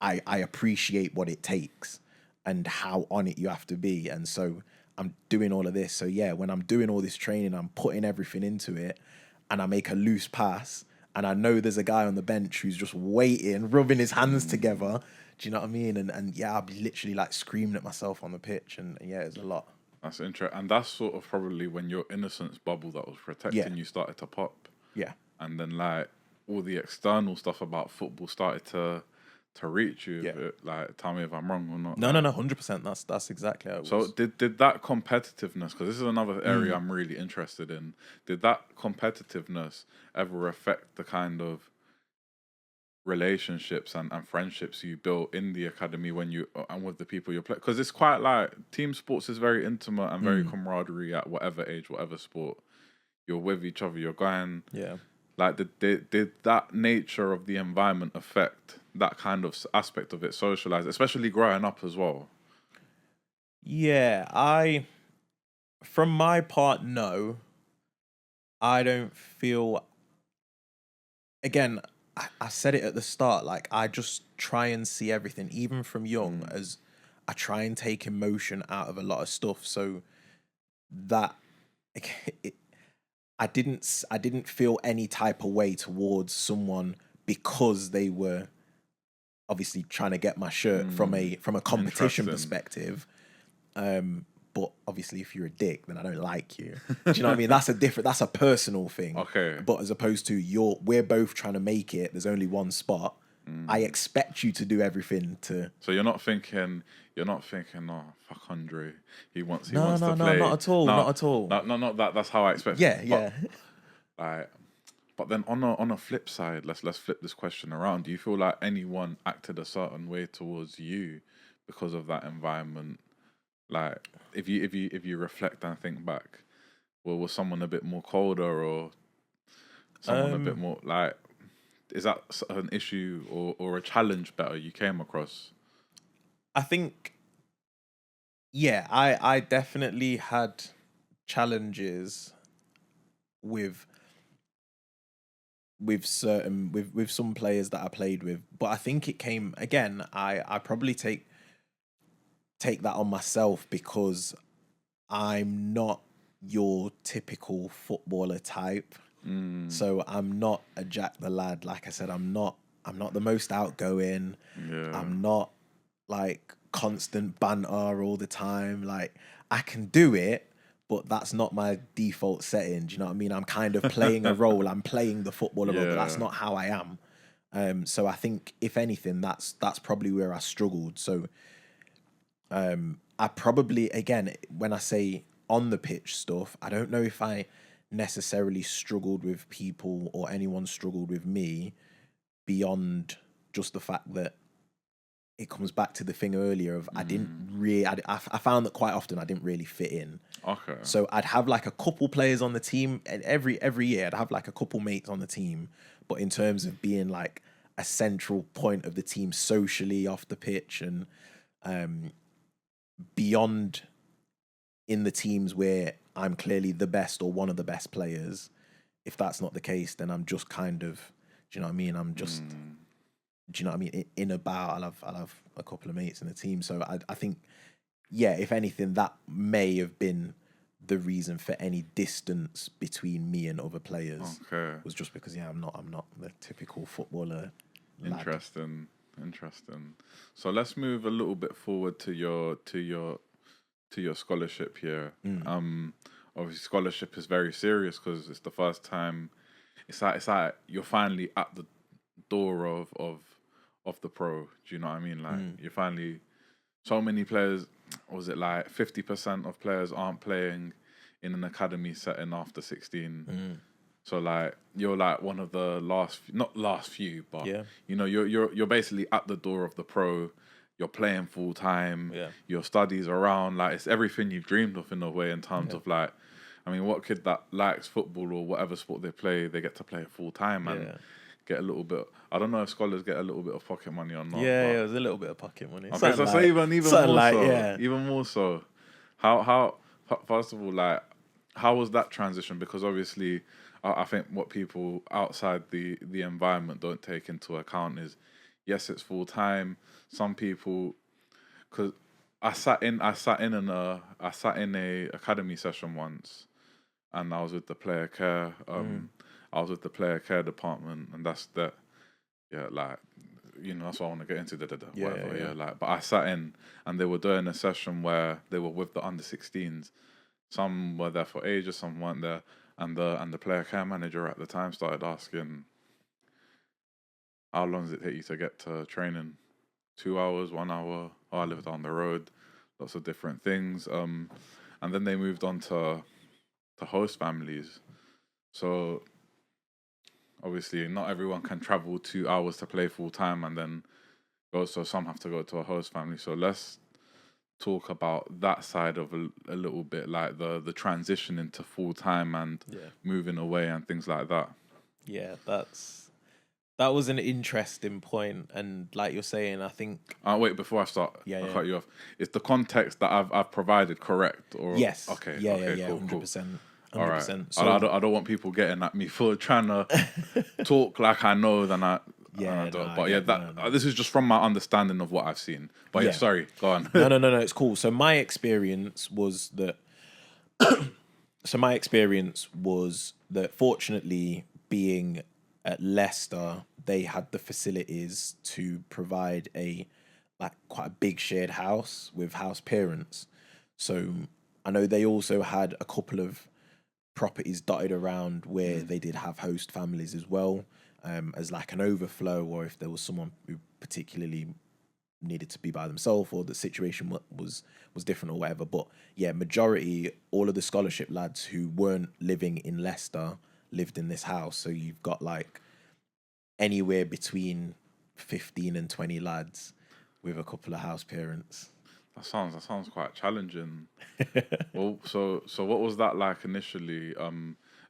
appreciate what it takes and how on it you have to be. And so I'm doing all of this. So yeah, when I'm doing all this training, I'm putting everything into it, and I make a loose pass, and I know there's a guy on the bench who's just waiting, rubbing his hands together. Do you know what I mean? And yeah, I'll be literally like screaming at myself on the pitch, and yeah, it's a lot. That's interesting. And that's sort of probably when your innocence bubble that was Yeah, protecting you started to pop. yeah. And then like all the external stuff about football started to reach you. Yeah. Like, tell me if I'm wrong or not. No, Like, no, no, 100%. That's exactly how it so was. did that competitiveness, because this is another area I'm really interested in, did that competitiveness ever affect the kind of relationships and friendships you built in the academy when you and with the people you play? Because it's quite like team sports is very intimate and very camaraderie at whatever age, whatever sport. You're with each other, you're going. Yeah. Like, did that nature of the environment affect that kind of aspect of it, socialize, especially growing up as well? Yeah, from my part, no, I don't feel, again, I said it at the start, like, I just try and see everything, even from young, as I try and take emotion out of a lot of stuff. So that it, I didn't feel any type of way towards someone because they were obviously trying to get my shirt from a competition Interesting. perspective. But obviously, if you're a dick, then I don't like you. Do you know what I mean? That's a personal thing. Okay. But as opposed to we're both trying to make it. There's only one spot. I expect you to do everything to. So you're not thinking, oh fuck Andre, he wants No, to no, no, play. not at all, No, not at all. no, not that. That's how I expect. Yeah, But yeah. like, but then on a flip side, let's flip this question around. Do you feel like anyone acted a certain way towards you because of that environment? Like, if you reflect and think back, well, was someone a bit more colder or someone a bit more like? Is that an issue or a challenge better you came across? I think, yeah, I definitely had challenges with with some players that I played with, but I think it came again. I probably take that on myself because I'm not your typical footballer type. So I'm not a Jack the Lad. Like I said, I'm not the most outgoing. Yeah. I'm not like constant banter all the time. Like, I can do it, but that's not my default setting. Do you know what I mean? I'm kind of playing a role. I'm playing the footballer role, but that's Yeah. not how I am. So I think if anything, that's probably where I struggled. So I probably, again, when I say on the pitch stuff, I don't know if I necessarily struggled with people or anyone struggled with me beyond just the fact that it comes back to the thing earlier of I didn't really, I found that quite often I didn't really fit in. Okay. So I'd have like a couple players on the team, and every year I'd have like a couple mates on the team. But in terms of being like a central point of the team socially off the pitch and beyond in the teams where I'm clearly the best or one of the best players, if that's not the case, then I'm just kind of, do you know what I mean? I'm just, do you know what I mean? In a bar, I'll have a couple of mates in the team. So I think, yeah, if anything, that may have been the reason for any distance between me and other players. Okay. Was just because, yeah, I'm not the typical footballer lad. Interesting. So let's move a little bit forward to your scholarship here. Obviously, scholarship is very serious because it's the first time. It's like you're finally at the door of the pro. Do you know what I mean? Like you're finally. So many players. Was it like 50% of players aren't playing in an academy setting after 16? So like you're like one of the not last few, but you know you're basically at the door of the pro. You're playing full time. Yeah. Your studies around, like it's everything you've dreamed of in a way. In terms of like, I mean, what kid that likes football or whatever sport they play, they get to play it full time and get a little bit. I don't know if scholars get a little bit of pocket money or not. Yeah, it was a little bit of pocket money. Okay, so even more so, even more so. How first of all, like, how was that transition? Because obviously, I think what people outside the environment don't take into account is, yes, it's full time. Some people, because I sat in a academy session once, and I was with the player care. I was with the player care department, and that's that. Yeah, like, you know, that's what I want to get into. Whatever. Like, but I sat in, and they were doing a session where they were with the under-16s. Some were there for ages, some weren't there, and the player care manager at the time started asking, "How long does it take you to get to training? 2 hours, 1 hour? Oh, I live down the road." Lots of different things. And then they moved on to host families. So obviously, not everyone can travel 2 hours to play full time and then go. So some have to go to a host family. So let's talk about that side of a little bit, like the transition into full time and moving away and things like that. Yeah, that was an interesting point, and like you're saying, I think. Wait, before I start, I'll cut you off. Is the context that I've provided correct? Or yes. Okay. Yeah. Cool. 100%. All right. So, I don't want people getting at me for trying to talk like I know than I. This is just from my understanding of what I've seen. But sorry, go on. No, it's cool. So my experience was that. Fortunately, being at Leicester, they had the facilities to provide quite a big shared house with house parents. So I know they also had a couple of properties dotted around where they did have host families as well, as like an overflow, or if there was someone who particularly needed to be by themselves or the situation was different or whatever. But yeah, majority, all of the scholarship lads who weren't living in Leicester lived in this house. So you've got like anywhere between 15 and 20 lads with a couple of house parents. That sounds quite challenging. Well, so what was that like initially?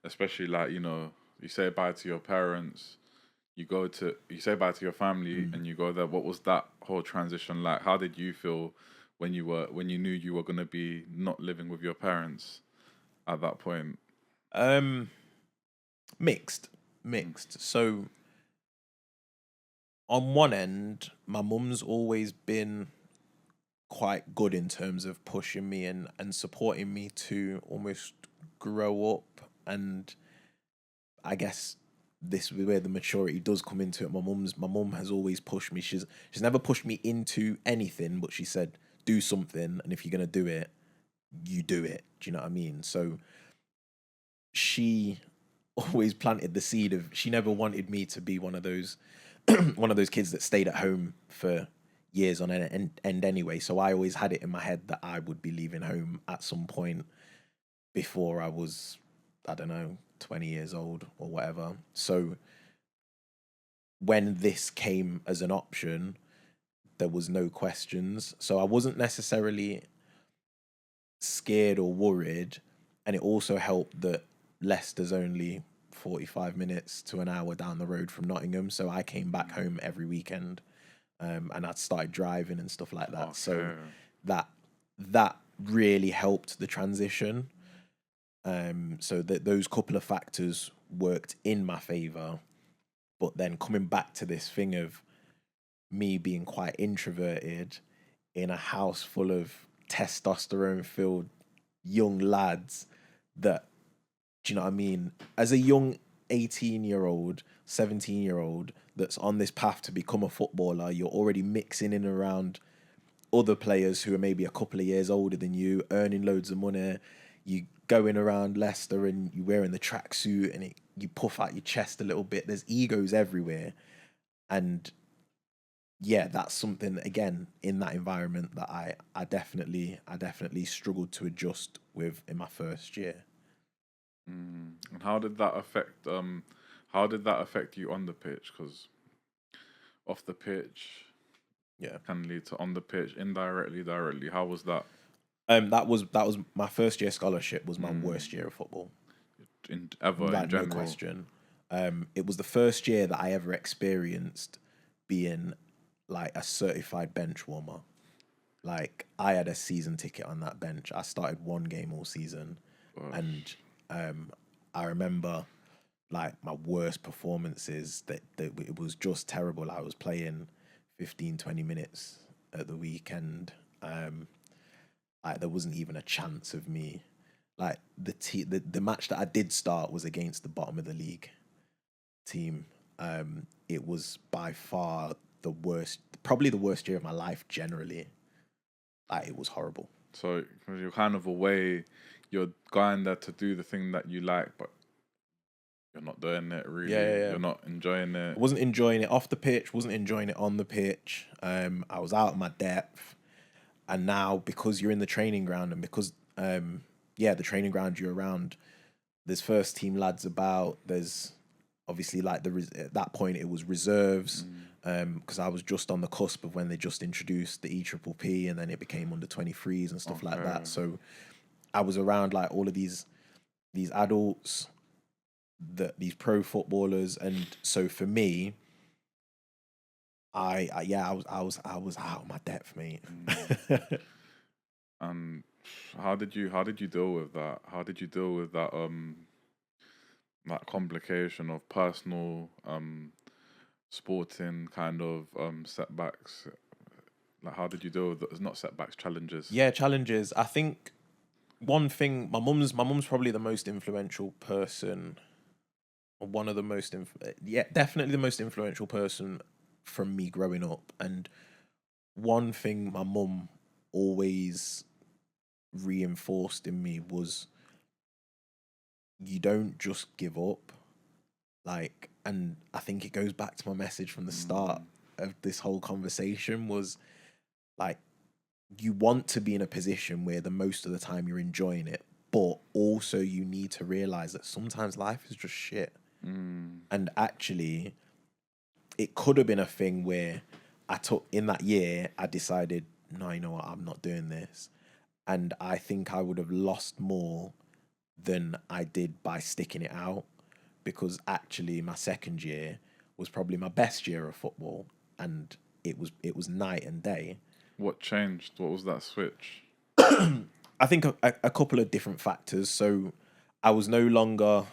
Especially like, you know, you say bye to your parents, you say bye to your family, and you go there. What was that whole transition like? How did you feel when you knew you were gonna be not living with your parents at that point? Mixed. So on one end, my mum's always been quite good in terms of pushing me and supporting me to almost grow up, and I guess this is where the maturity does come into it. My mum has always pushed me. She's never pushed me into anything, but she said, do something, and if you're gonna do it, you do it. Do you know what I mean? So she always planted the seed of, she never wanted me to be one of those kids that stayed at home for years on end anyway. So I always had it in my head that I would be leaving home at some point before I was, I don't know, 20 years old or whatever. So when this came as an option, there was no questions. So I wasn't necessarily scared or worried. And it also helped that Leicester's only 45 minutes to an hour down the road from Nottingham. So I came back home every weekend, and I'd started driving and stuff like that. Okay. So that really helped the transition. So that those couple of factors worked in my favor. But then coming back to this thing of me being quite introverted in a house full of testosterone-filled young lads, that, do you know what I mean? As a young 18-year-old, 17-year-old that's on this path to become a footballer, you're already mixing in around other players who are maybe a couple of years older than you, earning loads of money. You going around Leicester and you wearing the tracksuit and you puff out your chest a little bit. There's egos everywhere. And yeah, that's something, again, in that environment that I definitely struggled to adjust with in my first year. And how did that affect you on the pitch? Because off the pitch, can lead to on the pitch indirectly, directly. How was that? That was my first year scholarship was my worst year of football. In general? No question. It was the first year that I ever experienced being like a certified bench warmer. Like, I had a season ticket on that bench. I started one game all season. And I remember like my worst performances that it was just terrible. I was playing 15, 20 minutes at the weekend. There wasn't even a chance of me. Like, the match that I did start was against the bottom of the league team. It was by far probably the worst year of my life generally. Like, it was horrible. So you're kind of away, you're going there to do the thing that you like, but you're not doing it really. Yeah. You're not enjoying it. I wasn't enjoying it off the pitch, wasn't enjoying it on the pitch. I was out of my depth. And now, because you're in the training ground and because, the training ground you're around, there's first team lads about, there's obviously like at that point it was reserves, because I was just on the cusp of when they just introduced the EPPP and then it became under 23s and stuff like that. So I was around like all of these adults, these pro footballers, and so for me, I was out of my depth, mate. How did you deal with that? How did you deal with that that complication of personal sporting kind of setbacks? Like, how did you deal with not setbacks, challenges? Yeah, challenges. I think one thing, my mum's probably the most influential person, or one of the most definitely the most influential person from me growing up. And one thing my mum always reinforced in me was, you don't just give up. Like, and I think it goes back to my message from the start of this whole conversation was like, you want to be in a position where the most of the time you're enjoying it, but also you need to realize that sometimes life is just shit. And actually, it could have been a thing where in that year, I decided, no, you know what, I'm not doing this. And I think I would have lost more than I did by sticking it out, because actually my second year was probably my best year of football, and it was night and day. What changed? What was that switch? I think a couple of different factors. So I was no longer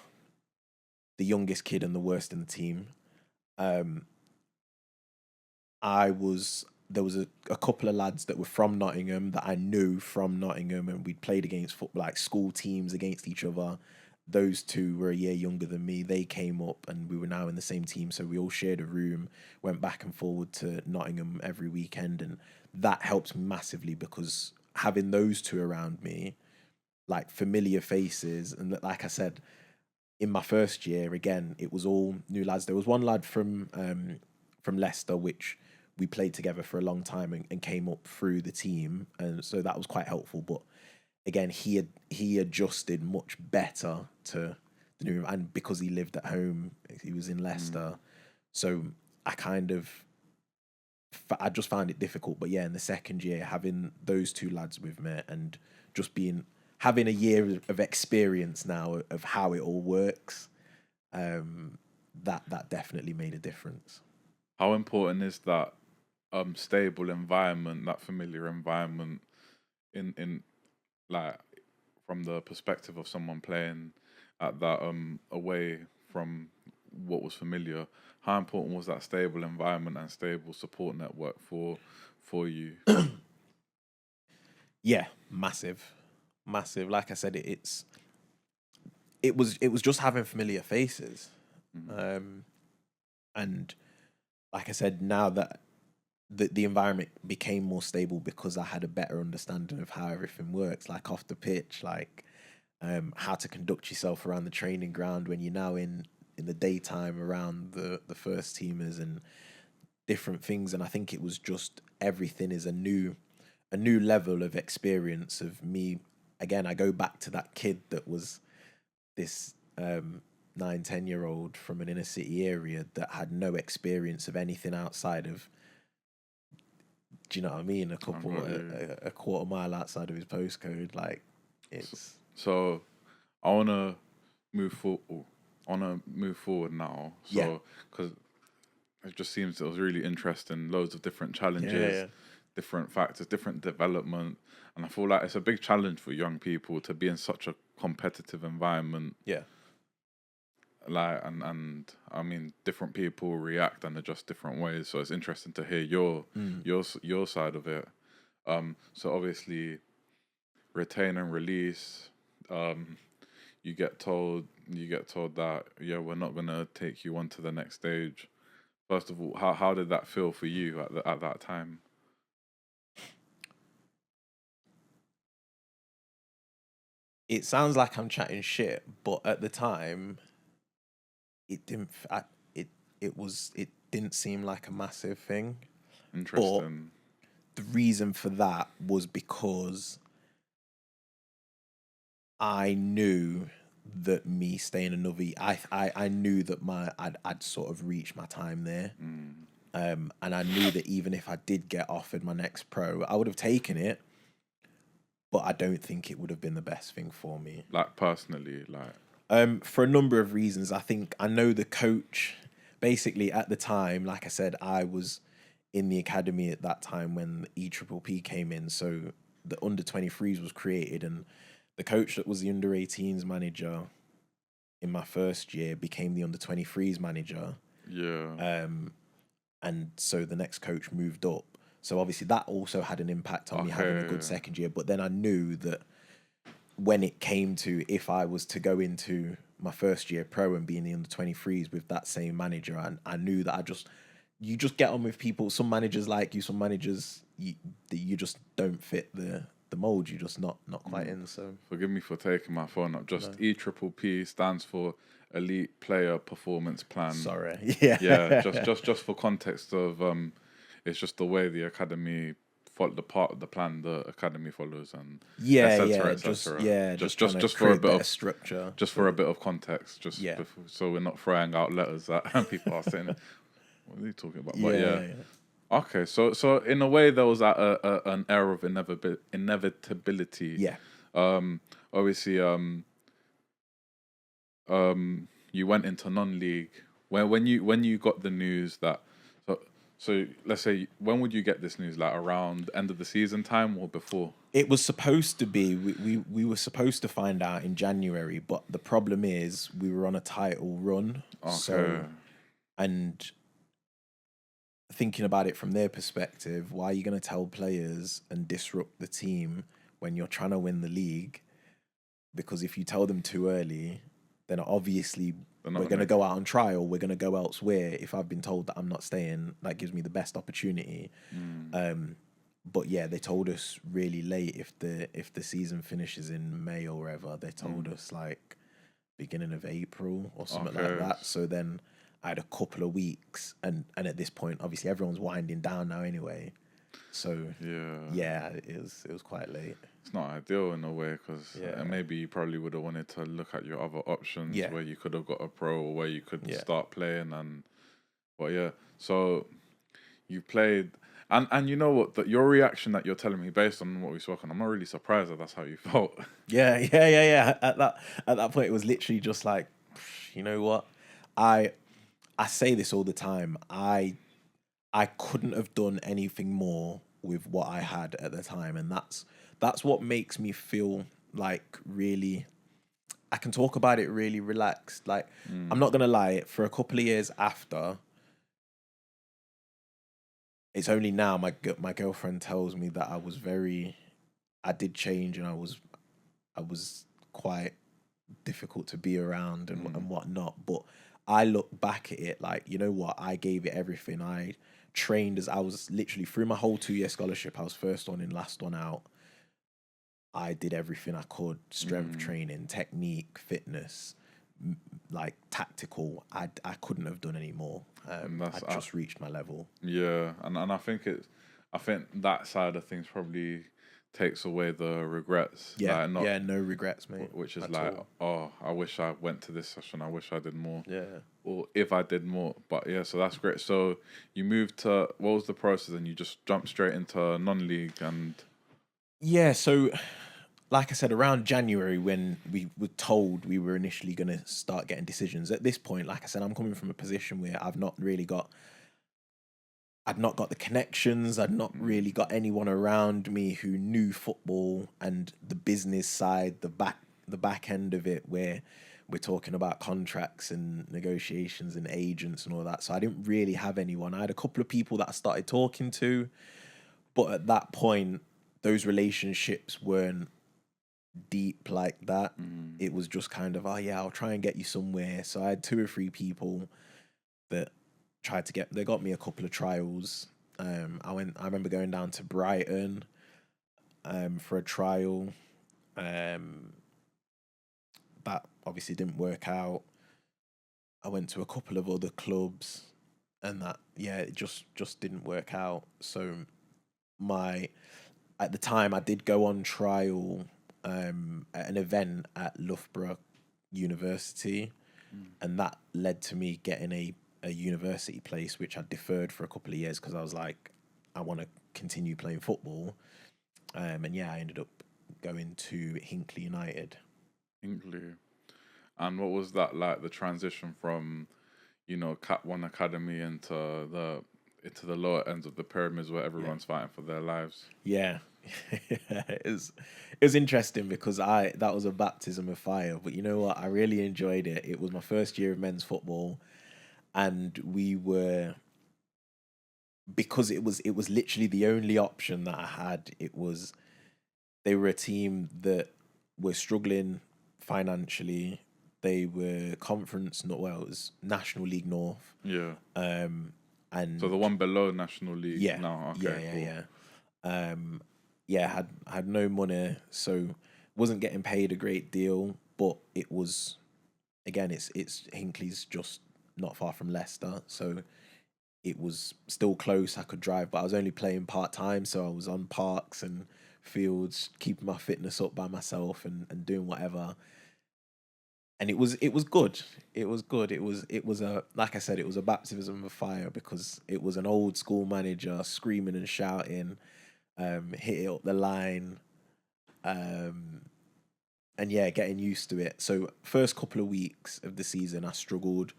the youngest kid and the worst in the team. There was a couple of lads that were from Nottingham that I knew from Nottingham, and we'd played against football, like school teams against each other. Those two were a year younger than me. They came up and we were now in the same team. So we all shared a room, went back and forward to Nottingham every weekend. And that helped massively, because having those two around me, like familiar faces, and like I said, in my first year, again, it was all new lads. There was one lad from Leicester, which we played together for a long time and came up through the team. And so that was quite helpful. But again, he adjusted much better to the new, and because he lived at home, he was in Leicester. So I kind of I just found it difficult. But yeah, in the second year, having those two lads with me and just having a year of experience now of how it all works, that definitely made a difference. How important is that stable environment, that familiar environment, in like from the perspective of someone playing at that away from what was familiar? How important was that stable environment and stable support network for you? Yeah, massive, massive. Like I said, it was just having familiar faces, and like I said, now that the environment became more stable because I had a better understanding of how everything works, like off the pitch, like how to conduct yourself around the training ground when you're now in the daytime around the first teamers and different things. And I think it was just everything is a new level of experience of me. Again, I go back to that kid that was this 9, 10-year-old from an inner city area that had no experience of anything outside of, do you know what I mean? A quarter mile outside of his postcode. Like, it's so. I wanna move forward. I wanna move forward now. So because it just seems it was really interesting. Loads of different challenges, different factors, different development, and I feel like it's a big challenge for young people to be in such a competitive environment. Yeah. Like and I mean, different people react and adjust different ways. So it's interesting to hear your side of it. So obviously, retain and release. You get told that we're not gonna take you on to the next stage. First of all, how did that feel for you at that time? It sounds like I'm chatting shit, but at the time, it didn't. It didn't seem like a massive thing. Interesting. But the reason for that was because I knew that me staying another, I knew that I'd sort of reached my time there. And I knew that even if I did get offered my next pro, I would have taken it, but I don't think it would have been the best thing for me. Like personally, for a number of reasons. I know the coach, basically at the time, like I said, I was in the academy at that time when EPPP came in. So the under 23s was created, and the coach that was the under 18s manager in my first year became the under 23s manager. Yeah. And so the next coach moved up. So obviously that also had an impact on me having a good second year. But then I knew that when it came to if I was to go into my first year pro and be in the under 23s with that same manager, and I knew that you just get on with people. Some managers like you, some managers you just don't fit the mold. You're just not quite in. So forgive me for taking my phone up. Just EPPP stands for Elite Player Performance Plan. Sorry. Yeah. Just for context of it's just the way the academy the part of the plan the academy follows, and just for a bit of structure, for a bit of context, before, so we're not throwing out letters that people are saying, what are you talking about? But okay, so in a way there was an air of inevitability. Obviously you went into non-league when you got the news that. So let's say, when would you get this news? Like around end of the season time or before? It was supposed to be. We were supposed to find out in January, but the problem is we were on a title run. Okay. So, and thinking about it from their perspective, why are you going to tell players and disrupt the team when you're trying to win the league? Because if you tell them too early, then obviously we're going to go out on trial. We're going to go elsewhere. If I've been told that I'm not staying, that gives me the best opportunity. But yeah, they told us really late. If the season finishes in May or wherever, they told us like beginning of April or something like that. So then I had a couple of weeks, and at this point, obviously everyone's winding down now anyway. So yeah, it was quite late. It's not ideal in a way, because maybe you probably would have wanted to look at your other options where you could have got a pro or where you could start playing. But yeah, so you played, and you know what? That your reaction that you're telling me based on what we spoke on, I'm not really surprised that that's how you felt. Yeah. At that point, it was literally just like, you know what, I I say this all the time. I couldn't have done anything more with what I had at the time, and that's what makes me feel like really. I can talk about it really relaxed. Like, I'm not gonna lie. For a couple of years after, it's only now my girlfriend tells me that I did change, and I was quite difficult to be around and whatnot. But I look back at it like, you know what, I gave it everything. I trained as I was literally through my whole 2 year scholarship. I was first on in, last one out. I did everything I could: strength training, technique, fitness, like tactical. I couldn't have done any more. I just reached my level. Yeah, and I think that side of things probably takes away the regrets. Yeah, like not, yeah, no regrets, mate. which is at like, all. oh, I wish I went to this session. I wish I did more. Yeah. Or if I did more. But yeah, so that's great. So you moved to, what was the process? And you just jumped straight into non-league and. Yeah, so like I said, around January when we were told we were initially going to start getting decisions, at this point, like I said, I'm coming from a position where I'd not got the connections, I'd not really got anyone around me who knew football and the business side, the back end of it, where we're talking about contracts and negotiations and agents and all that. So I didn't really have anyone. I had a couple of people that I started talking to, but at that point, those relationships weren't deep like that. It was just kind of, oh yeah, I'll try and get you somewhere. So I had two or three people that they got me a couple of trials. I remember going down to Brighton for a trial. That obviously didn't work out. I went to a couple of other clubs, and it just didn't work out. So my at the time I did go on trial at an event at Loughborough University, and that led to me getting a university place, which I deferred for a couple of years because I was like, I want to continue playing football. And yeah, I ended up going to Hinckley United. Hinckley. And what was that like, the transition from, Cat 1 Academy into the lower ends of the pyramids where everyone's fighting for their lives? Yeah. it was interesting because that was a baptism of fire. But you know what? I really enjoyed it. It was my first year of men's football, and because it was literally the only option that I had. They were a team that were struggling financially. They were it was National League North. Yeah. And so the one below National League. Yeah. No, okay, cool. Had no money, so wasn't getting paid a great deal. But it was, again, it's Hinckley's just not far from Leicester, so it was still close. I could drive, but I was only playing part time, so I was on parks and fields, keeping my fitness up by myself and doing whatever. And it was good. It was good. It was a, like I said, it was a baptism of fire because it was an old school manager screaming and shouting, hit it up the line, and yeah, getting used to it. So first couple of weeks of the season, I struggled,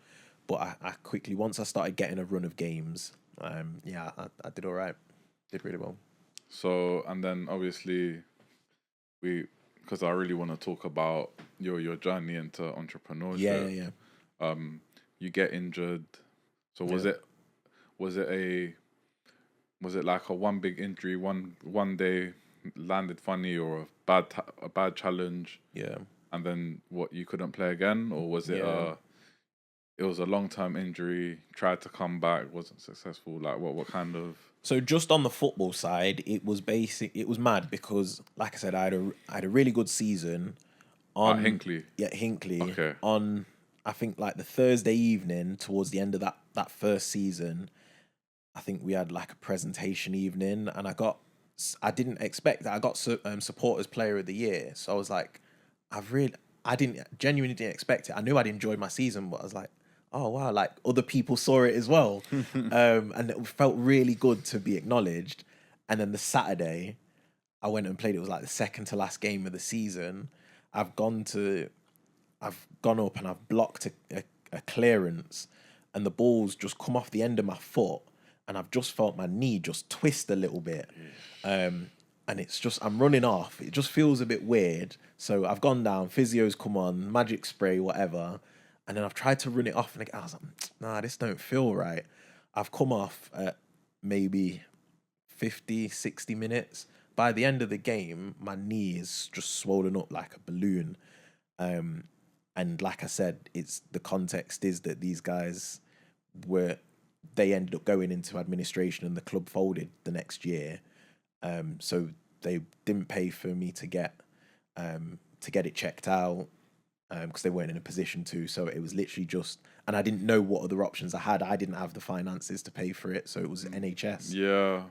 but I quickly, once I started getting a run of games, I did all right. Did really well. So, and then obviously because I really want to talk about your journey into entrepreneurship. Yeah. You get injured. So was it like a one big injury, one day landed funny, or a bad challenge? Yeah. And then what, you couldn't play again, or was it it was a long-term injury, tried to come back, wasn't successful? Like what kind of... So just on the football side, it was mad because, like I said, I had a really good season on Hinckley. Yeah, Hinckley. Okay. On, I think, like the Thursday evening towards the end of that first season, I think we had like a presentation evening, and I didn't expect that. I got supporters player of the year, so I was like, I genuinely didn't expect it. I knew I'd enjoyed my season, but I was like, oh wow, like other people saw it as well. And it felt really good to be acknowledged. And then the Saturday, I went and played. It was like the second to last game of the season. I've gone up and I've blocked a clearance, and the ball's just come off the end of my foot, and I've just felt my knee just twist a little bit. And it's just, I'm running off. It just feels a bit weird. So I've gone down, physio's come on, magic spray, whatever. And then I've tried to run it off, and I was like, nah, this don't feel right. I've come off at maybe 50, 60 minutes. By the end of the game, my knee is just swollen up like a balloon. And like I said, it's the context is that these guys they ended up going into administration and the club folded the next year. So they didn't pay for me to get it checked out because they weren't in a position to. So it was literally just, and I didn't know what other options I had. I didn't have the finances to pay for it, so it was NHS. Yeah.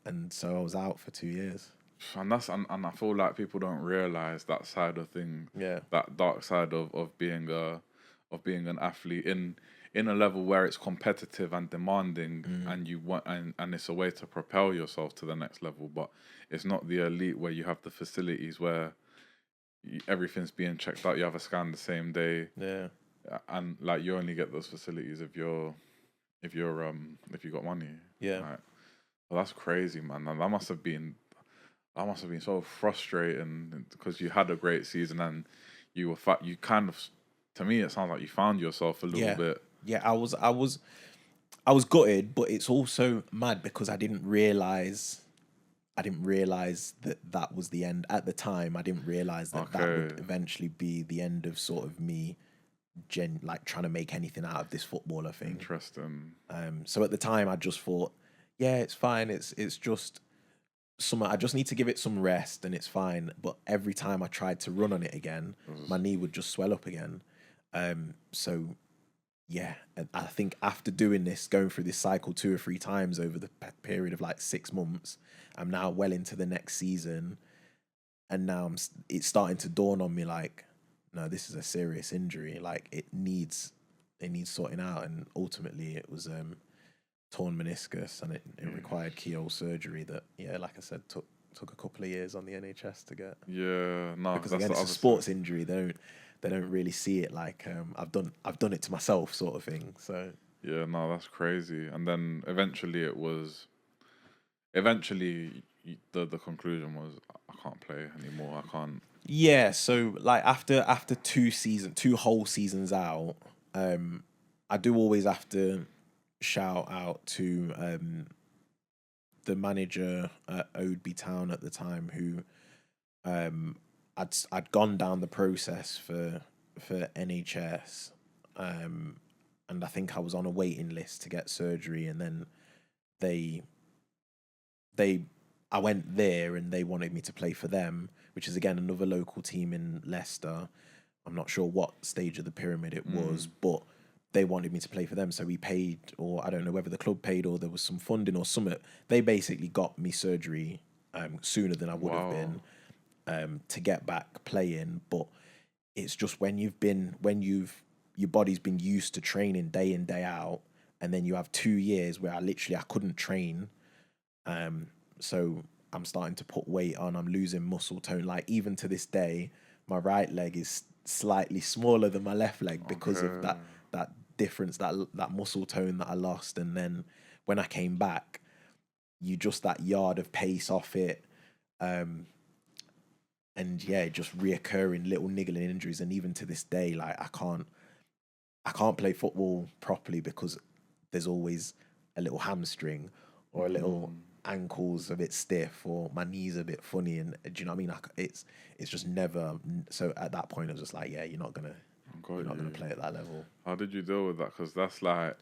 And so I was out for 2 years. And I feel like people don't realize that side of things. Yeah. That dark side of being an athlete in a level where it's competitive and demanding, and you want and it's a way to propel yourself to the next level. But it's not the elite where you have the facilities where everything's being checked out. You have a scan the same day. Yeah. And like you only get those facilities if you got money. Yeah. Like, well, that's crazy, man. And that must have been so frustrating because you had a great season and you kind of, to me it sounds like you found yourself a little bit. Yeah, I was gutted, but it's also mad because I didn't realize that was the end at the time. I didn't realize that would eventually be the end of sort of me like trying to make anything out of this footballer thing. Interesting. So at the time I just thought, yeah, it's fine. It's just I just need to give it some rest and it's fine. But every time I tried to run on it again, my knee would just swell up again. So yeah, and I think after doing this, going through this cycle 2 or 3 times over the period of like 6 months, I'm now well into the next season, and now it's starting to dawn on me like, no, this is a serious injury. Like it needs sorting out, and ultimately it was torn meniscus, and it required keyhole surgery. That like I said, took a couple of years on the NHS to get. Yeah, no, because again, it's a sports injury. They don't really see it like I've done it to myself sort of thing. So yeah, no, that's crazy. And then eventually the conclusion was I can't play anymore. I can't. Yeah, so like after 2 whole seasons out, I do always have to shout out to the manager at Oadby Town at the time, who I'd gone down the process for NHS, and I think I was on a waiting list to get surgery, and then I went there and they wanted me to play for them, which is again another local team in Leicester. I'm not sure what stage of the pyramid it was, but they wanted me to play for them. So we paid, or I don't know whether the club paid or there was some funding or something. They basically got me surgery sooner than I would have been to get back playing. But it's just when your body's been used to training day in, day out, and then you have 2 years where I couldn't train. So I'm starting to put weight on, I'm losing muscle tone. Like even to this day, my right leg is slightly smaller than my left leg because of that difference, that muscle tone that I lost. And then when I came back, that yard of pace off it. And yeah, just reoccurring little niggling injuries. And even to this day, like I can't play football properly because there's always a little hamstring or a little ankle's a bit stiff or my knee's a bit funny. And do you know what I mean? It's just never. So at that point, I was just like, yeah, you're not gonna play at that level. How did you deal with that? Because that's like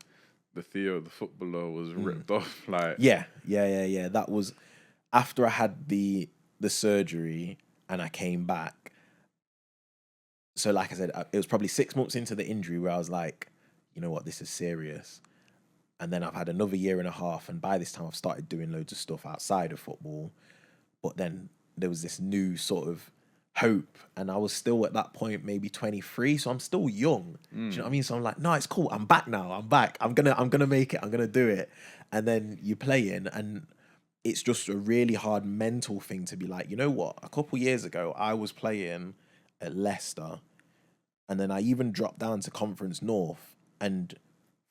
the Theo, the footballer, was ripped off. Like yeah. That was after I had the surgery and I came back. So like I said, it was probably 6 months into the injury where I was like, you know what, this is serious. And then I've had another year and a half, and by this time I've started doing loads of stuff outside of football. But then there was this new sort of hope, and I was still at that point maybe 23, so I'm still young. Do you know what I mean? So I'm like, no, it's cool. I'm back now. I'm back. I'm gonna make it. I'm gonna do it. And then you play in, and it's just a really hard mental thing to be like, you know what? A couple years ago, I was playing at Leicester, and then I even dropped down to Conference North, and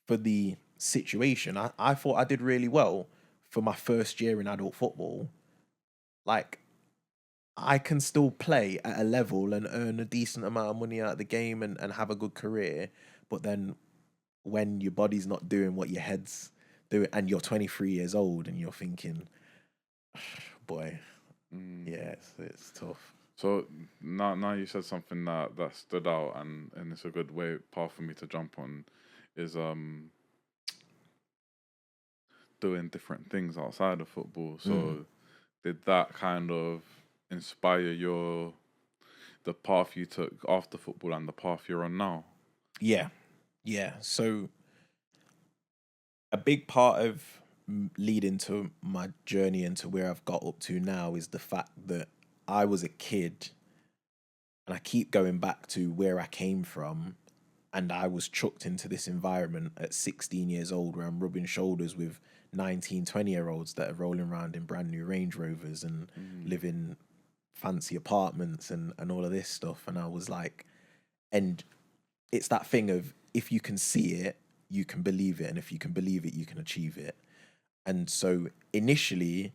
for the situation, I thought I did really well for my first year in adult football. Like, I can still play at a level and earn a decent amount of money out of the game and have a good career. But then when your body's not doing what your head's doing, and you're 23 years old and you're thinking, boy, yeah, it's tough. So now you said something that stood out, and it's a good path for me to jump on, is doing different things outside of football. So did that kind of inspire the path you took after football and the path you're on now? Yeah. So a big part of leading to my journey into where I've got up to now is the fact that I was a kid, and I keep going back to where I came from, and I was chucked into this environment at 16 years old where I'm rubbing shoulders with 19, 20-year-olds that are rolling around in brand new Range Rovers and live in fancy apartments and all of this stuff. And I was like, and it's that thing of, if you can see it, you can believe it. And if you can believe it, you can achieve it. And so initially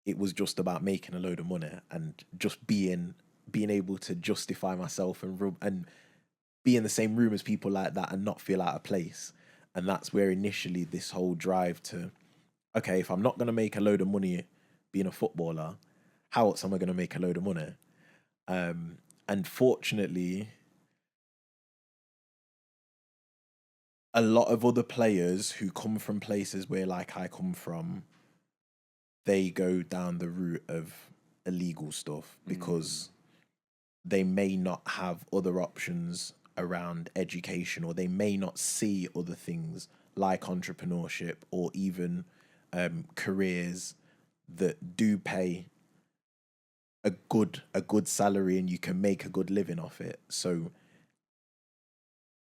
it was just about making a load of money and just being able to justify myself and be in the same room as people like that and not feel out of place. And that's where initially this whole drive to, okay, if I'm not going to make a load of money being a footballer, how else am I going to make a load of money? And fortunately, a lot of other players who come from places where, like, I come from, they go down the route of illegal stuff because they may not have other options around education, or they may not see other things like entrepreneurship or even careers that do pay a good salary and you can make a good living off it. So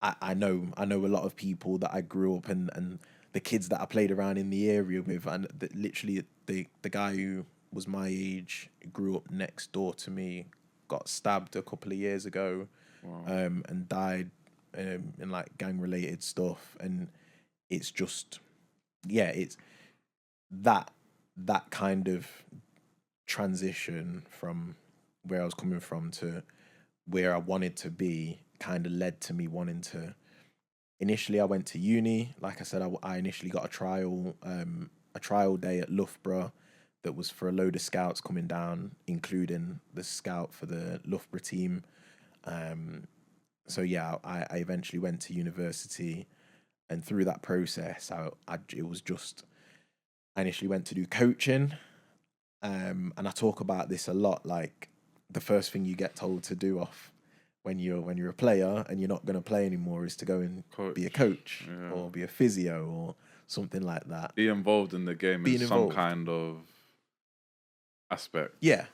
I know a lot of people that I grew up and the kids that I played around in the area with, and literally the guy who was my age, grew up next door to me, got stabbed a couple of years ago. Wow. And died in like gang related stuff. And it's just, it's that kind of transition from where I was coming from to where I wanted to be kind of led to me wanting to. Initially, I went to uni. Like I said, I initially got a trial day at Loughborough that was for a load of scouts coming down, including the scout for the Loughborough team. So yeah, I eventually went to university, and through that process, I initially went to do coaching, and I talk about this a lot. Like, the first thing you get told to do off when you're a player and you're not going to play anymore is to go and be a coach or be a physio or something like that. Be involved in the game in some kind of aspect. Yeah,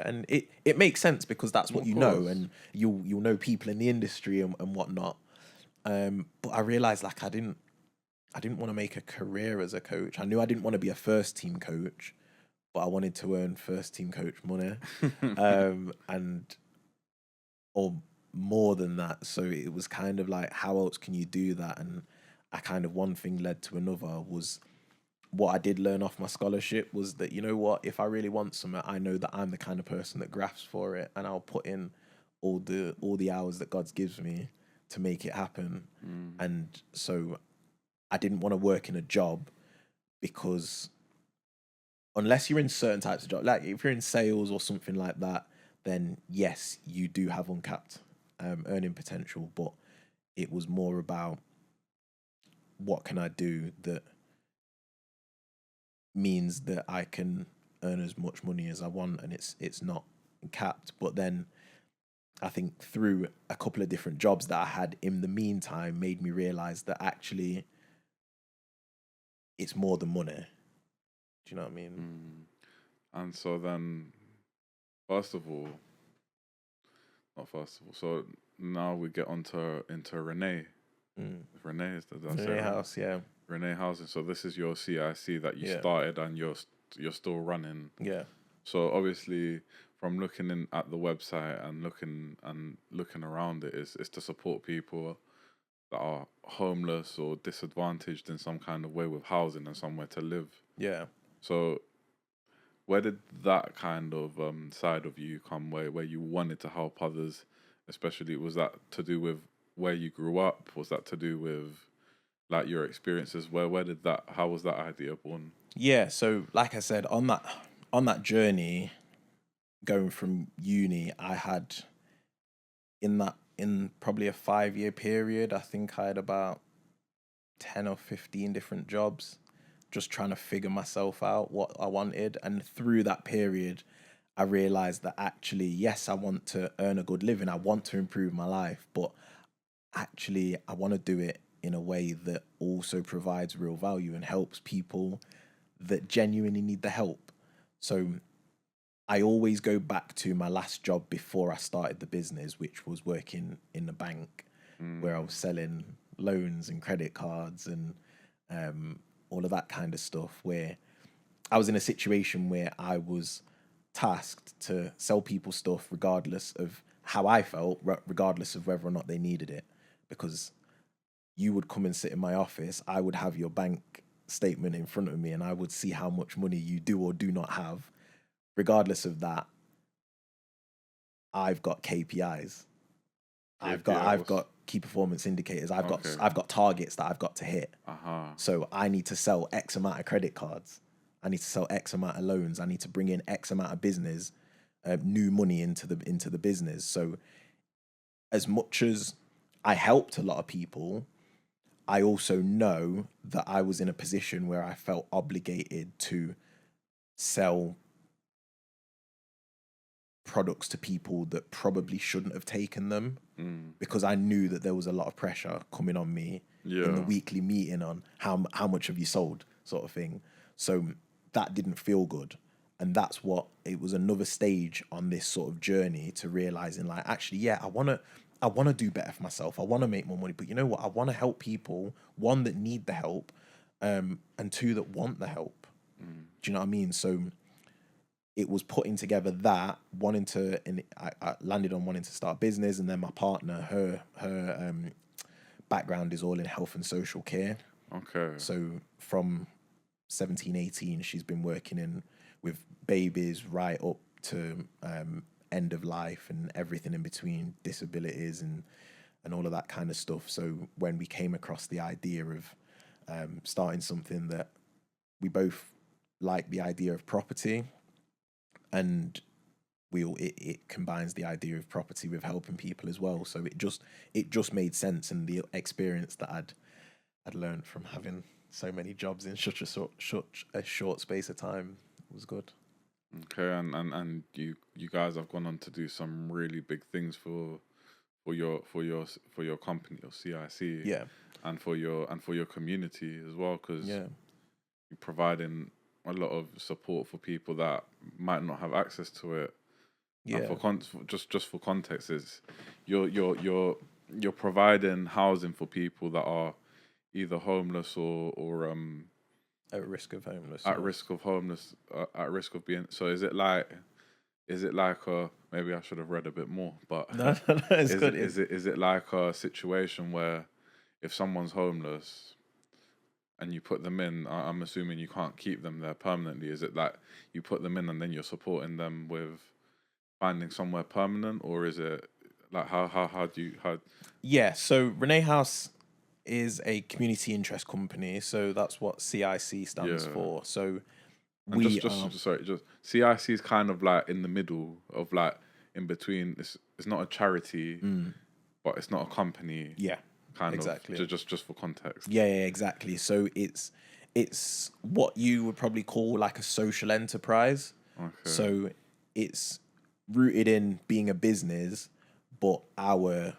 and it makes sense because that's what you know, and you'll know people in the industry and whatnot. But I realized, like, I didn't want to make a career as a coach. I knew I didn't want to be a first team coach, but I wanted to earn first team coach money, or more than that. So it was kind of like, how else can you do that? And I kind of, one thing led to another. Was what I did learn off my scholarship was that, you know what, if I really want something, I know that I'm the kind of person that grafts for it, and I'll put in all the hours that God's gives me to make it happen. And so I didn't want to work in a job, because unless you're in certain types of jobs, like if you're in sales or something like that, then yes, you do have uncapped earning potential. But it was more about, what can I do that means that I can earn as much money as I want, and it's not capped. But then I think through a couple of different jobs that I had in the meantime made me realize that actually it's more than money. Do you know what I mean? And so then, first of all, Not festival. So now we get into Renee. Renee is the Renee House, yeah. Renee Housing. So this is your CIC that you started and you're still running. Yeah. So obviously, from looking in at the website and looking around it, is to support people that are homeless or disadvantaged in some kind of way with housing and somewhere to live. Yeah. So where did that kind of side of you come, where you wanted to help others, especially, was that to do with where you grew up? Was that to do with like your experiences? How was that idea born? Yeah, so like I said, on that journey going from uni, I had in probably a 5-year period, I think I had about 10 or 15 different jobs, just trying to figure myself out, what I wanted. And through that period, I realized that actually, yes, I want to earn a good living. I want to improve my life, but actually I want to do it in a way that also provides real value and helps people that genuinely need the help. So I always go back to my last job before I started the business, which was working in the bank, where I was selling loans and credit cards and all of that kind of stuff, where I was in a situation where I was tasked to sell people stuff regardless of how I felt, regardless of whether or not they needed it. Because you would come and sit in my office, I would have your bank statement in front of me, and I would see how much money you do or do not have. Regardless of that, I've got KPIs. I've got key performance indicators. I've got targets that I've got to hit. So I need to sell X amount of credit cards. I need to sell X amount of loans. I need to bring in X amount of business, new money into the business. So as much as I helped a lot of people, I also know that I was in a position where I felt obligated to sell products to people that probably shouldn't have taken them, because I knew that there was a lot of pressure coming on me in the weekly meeting on how much have you sold, sort of thing. So that didn't feel good. And that's what it was, another stage on this sort of journey to realizing, like, actually, yeah, I want to do better for myself. I want to make more money, but you know what? I want to help people, one, that need the help, and two, that want the help. Do you know what I mean? So it was putting together that, I landed on wanting to start a business, and then my partner, her background is all in health and social care. Okay. So from 17, 18, she's been working with babies right up to end of life and everything in between, disabilities and all of that kind of stuff. So when we came across the idea of starting something that we both like, the idea of property, and it combines the idea of property with helping people as well. So it just made sense, and the experience that I'd learned from having so many jobs in such a short space of time was good. Okay, and you guys have gone on to do some really big things for your company, your CIC, Yeah, and for your community as well, because yeah, you're providing a lot of support for people that might not have access to it. yeah. And just for context, is you're providing housing for people that are either homeless or At risk of homelessness. At risk of being. So is it like maybe I should have read a bit more, but No, it's good. Is it like a situation where if someone's homeless and you put them in, I'm assuming you can't keep them there permanently. Is it like you put them in and then you're supporting them with finding somewhere permanent, or is it like how do you? Yeah, so Renee House is a community interest company, so that's what CIC stands for. So and just CIC is kind of like in the middle of, like, in between. It's not a charity, but it's not a company. Yeah, kind exactly. of just for context. Yeah, exactly. So it's what you would probably call like a social enterprise. Okay. So it's rooted in being a business, but our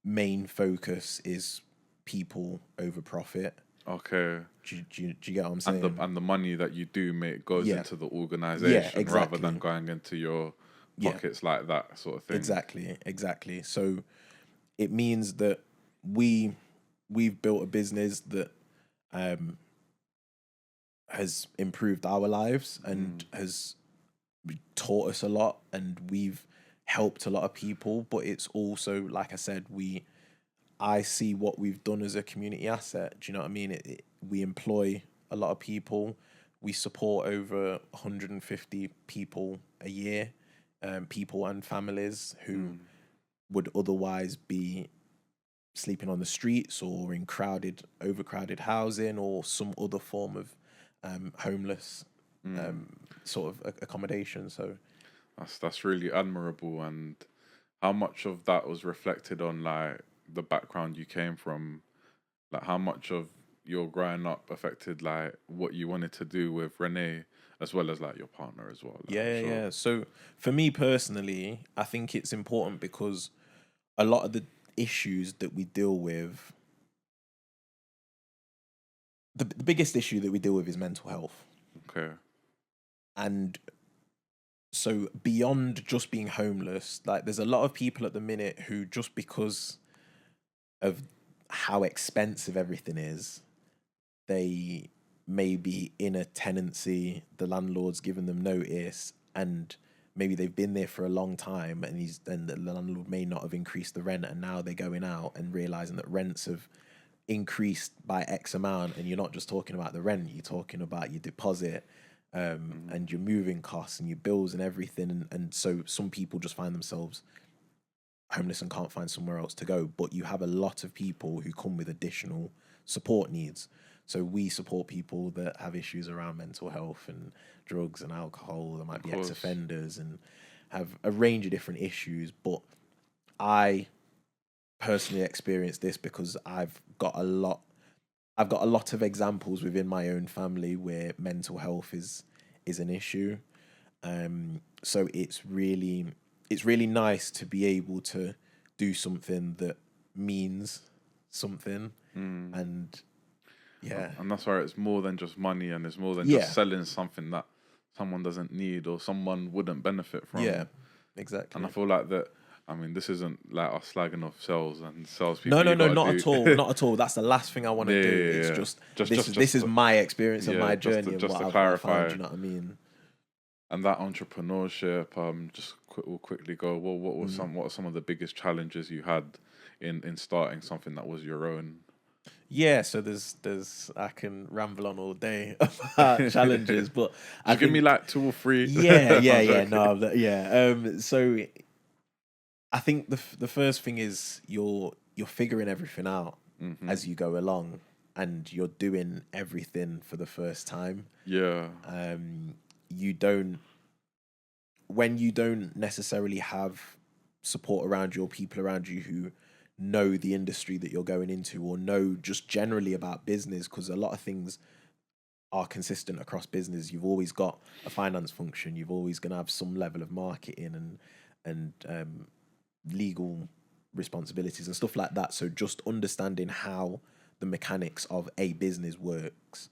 main focus is people over profit. Okay. Do you get what I'm saying? And the money that you do make goes Yeah. into the organization, Yeah, exactly. rather than going into your pockets like that sort of thing. Exactly. So it means that we've built a business that has improved our lives and has taught us a lot, and we've helped a lot of people. But it's also, like I said, I see what we've done as a community asset. Do you know what I mean? We employ a lot of people. We support over 150 people a year, people and families who would otherwise be sleeping on the streets or in overcrowded housing or some other form of homeless sort of accommodation. So that's really admirable. And how much of that was reflected on like the background you came from? Like how much of your growing up affected like what you wanted to do with Renee, as well as like your partner as well? Like, yeah. So for me personally, I think it's important because a lot of the issues that we deal with, the biggest issue that we deal with is mental health. Okay. And so beyond just being homeless, like there's a lot of people at the minute who, just because of how expensive everything is, they may be in a tenancy, the landlord's given them notice, and maybe they've been there for a long time, and the landlord may not have increased the rent, and now they're going out and realizing that rents have increased by X amount, and you're not just talking about the rent, you're talking about your deposit, and your moving costs and your bills and everything, and so some people just find themselves homeless and can't find somewhere else to go. But you have a lot of people who come with additional support needs. So we support people that have issues around mental health and drugs and alcohol. There might be ex-offenders and have a range of different issues. But I personally experienced this because I've got a lot of examples within my own family where mental health is an issue. So it's really nice to be able to do something that means something. And that's where it's more than just money, and it's more than just selling something that someone doesn't need or someone wouldn't benefit from. Yeah, exactly. And I feel like that, I mean, this isn't like us slagging off sales and salespeople. No, not at all. Not at all. That's the last thing I want to do. It's just this is my experience and my journey. Just and to what clarify, I've found, you know what I mean? And that entrepreneurship, we'll quickly go. Well, what are some of the biggest challenges you had in starting something that was your own? Yeah, so there's I can ramble on all day about challenges, but give me like 2 or 3. So I think the first thing is you're figuring everything out as you go along, and you're doing everything for the first time. Yeah. When you don't necessarily have support around you or people around you who know the industry that you're going into or know just generally about business, because a lot of things are consistent across business. You've always got a finance function. You've always going to have some level of marketing and legal responsibilities and stuff like that. So just understanding how the mechanics of a business works,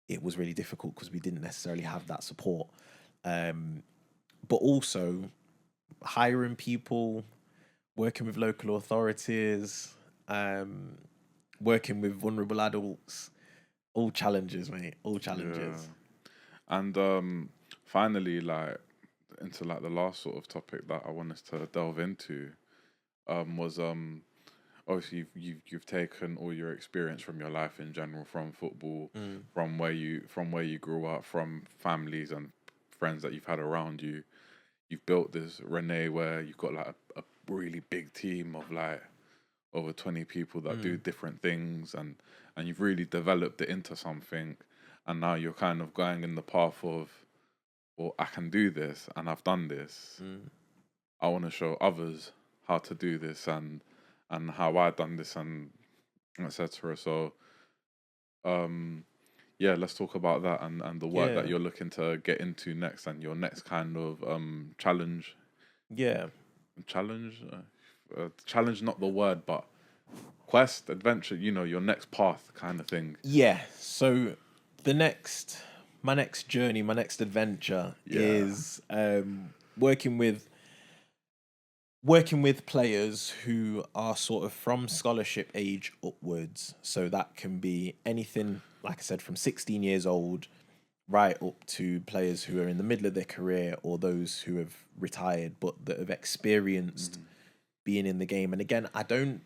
it was really difficult because we didn't necessarily have that support. But also hiring people, working with local authorities, working with vulnerable adults, all challenges, mate. All challenges. Yeah. And finally, like into like the last sort of topic that I want us to delve into, was obviously you've taken all your experience from your life in general, from football, from where you grew up, from families and friends that you've had around you. You've built this Renee where you've got like a really big team of like over 20 people that do different things, and you've really developed it into something. And now you're kind of going in the path of, well, I can do this and I've done this. I want to show others how to do this and how I've done this and etc. So let's talk about that and the work that you're looking to get into next, and your next kind of challenge. Challenge, not the word, but quest, adventure, your next path kind of thing. So my next journey, my next adventure is working with players who are sort of from scholarship age upwards. So that can be anything, like I said, from 16 years old right up to players who are in the middle of their career or those who have retired but that have experienced being in the game. And again, I don't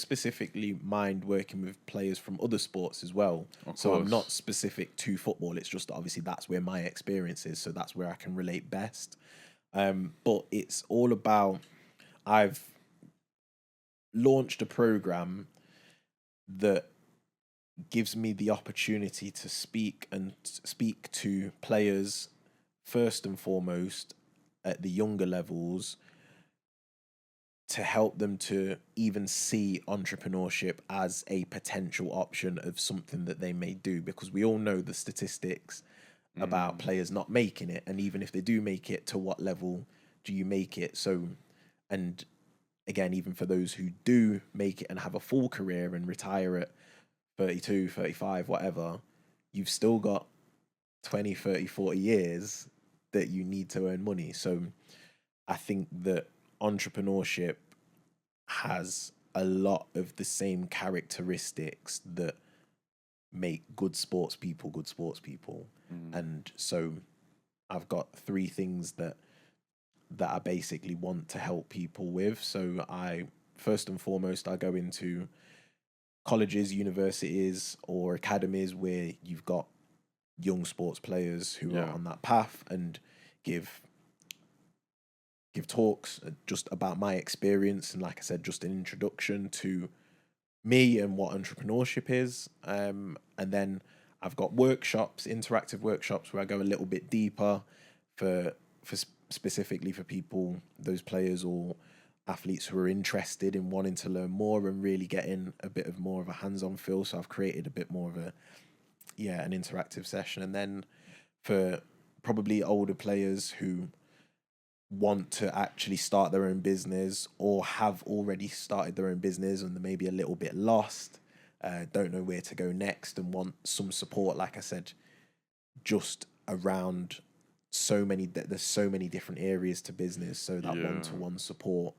specifically mind working with players from other sports as well. So I'm not specific to football. It's just obviously that's where my experience is. So that's where I can relate best. But it's all about, I've launched a program that gives me the opportunity to speak to players first and foremost at the younger levels to help them to even see entrepreneurship as a potential option of something that they may do, because we all know the statistics about players not making it, and even if they do make it, to what level do you make it? So, and again, even for those who do make it and have a full career and retire at 32, 35, whatever, you've still got 20, 30, 40 years that you need to earn money. So I think that entrepreneurship has a lot of the same characteristics that make good sports people. And so I've got three things that I basically want to help people with. So first and foremost, I go into colleges, universities, or academies where you've got young sports players who are on that path, and give talks just about my experience, and like I said, just an introduction to me and what entrepreneurship is. And then I've got workshops, interactive workshops, where I go a little bit deeper for specifically for people, those players or athletes who are interested in wanting to learn more and really getting a bit of more of a hands-on feel. So I've created a bit more of an interactive session. And then for probably older players who want to actually start their own business or have already started their own business and they're maybe a little bit lost, don't know where to go next and want some support, like I said, just around there's so many different areas to business, so that one-to-one support.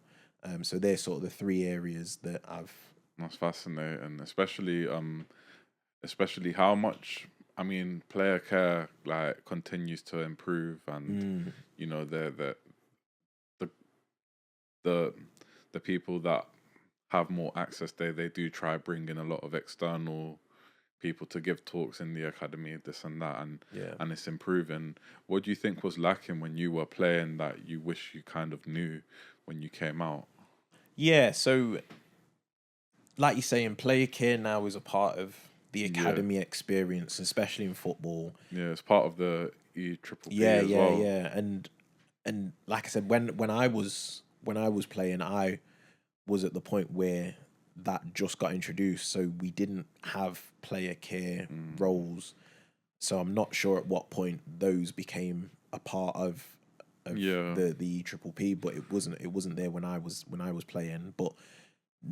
So they're sort of the three areas that I've. That's fascinating, especially how much, I mean, player care like continues to improve, and you know the people that have more access, they do try bring in a lot of external people to give talks in the academy, this and that, and it's improving. What do you think was lacking when you were playing that you wish you kind of knew when you came out? Yeah, so like you say, in player care now is a part of the academy experience, especially in football. Yeah, it's part of the EPPP as well. Yeah. And like I said, when I was playing, I was at the point where that just got introduced, so we didn't have player care roles. So I'm not sure at what point those became a part of the EPPP, but it wasn't there when I was playing. But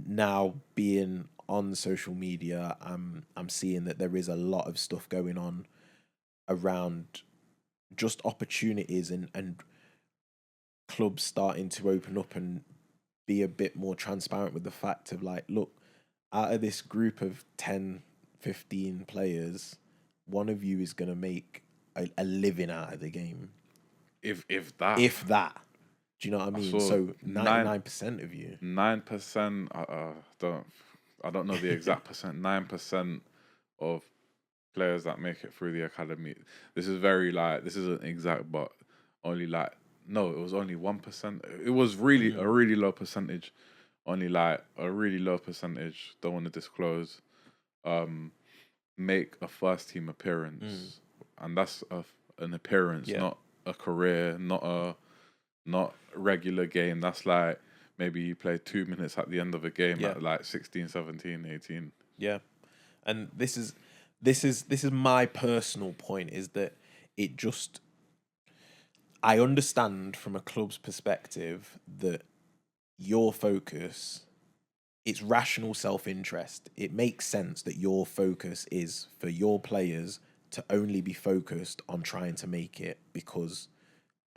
now, being on social media, I'm seeing that there is a lot of stuff going on around just opportunities and clubs starting to open up and be a bit more transparent with the fact of like, look, out of this group of 10, 15 players, one of you is going to make a living out of the game. If that. Do you know what I mean? So 99% of you. 9%. I don't know the exact percent. 9% of players that make it through the academy. This isn't exact, but only it was only 1%. It was really a really low percentage. Only like a really low percentage. Don't want to disclose. Make a first team appearance, and that's an appearance, not a career, not regular game. That's like maybe you play 2 minutes at the end of a game at like 16, 17, 18. Yeah. And this is my personal point, is that I understand from a club's perspective that your focus, it's rational self-interest. It makes sense that your focus is for your players to only be focused on trying to make it, because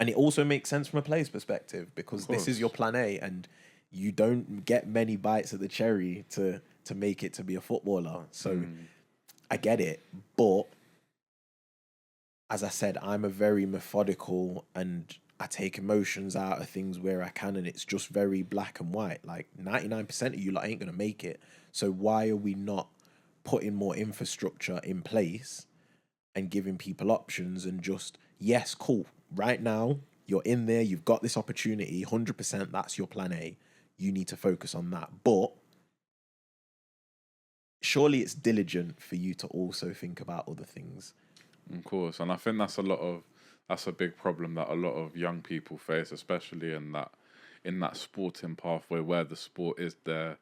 And it also makes sense from a player's perspective, because this is your plan A, and you don't get many bites of the cherry to make it to be a footballer. So I get it. But as I said, I'm a very methodical, and I take emotions out of things where I can, and it's just very black and white. Like 99% of you ain't going to make it. So why are we not putting more infrastructure in place and giving people options, and just, yes, cool. Right now, you're in there, you've got this opportunity, 100%, that's your plan A. You need to focus on that. But surely it's diligent for you to also think about other things. Of course. And I think that's a big problem that a lot of young people face, especially in that sporting pathway where the sport is their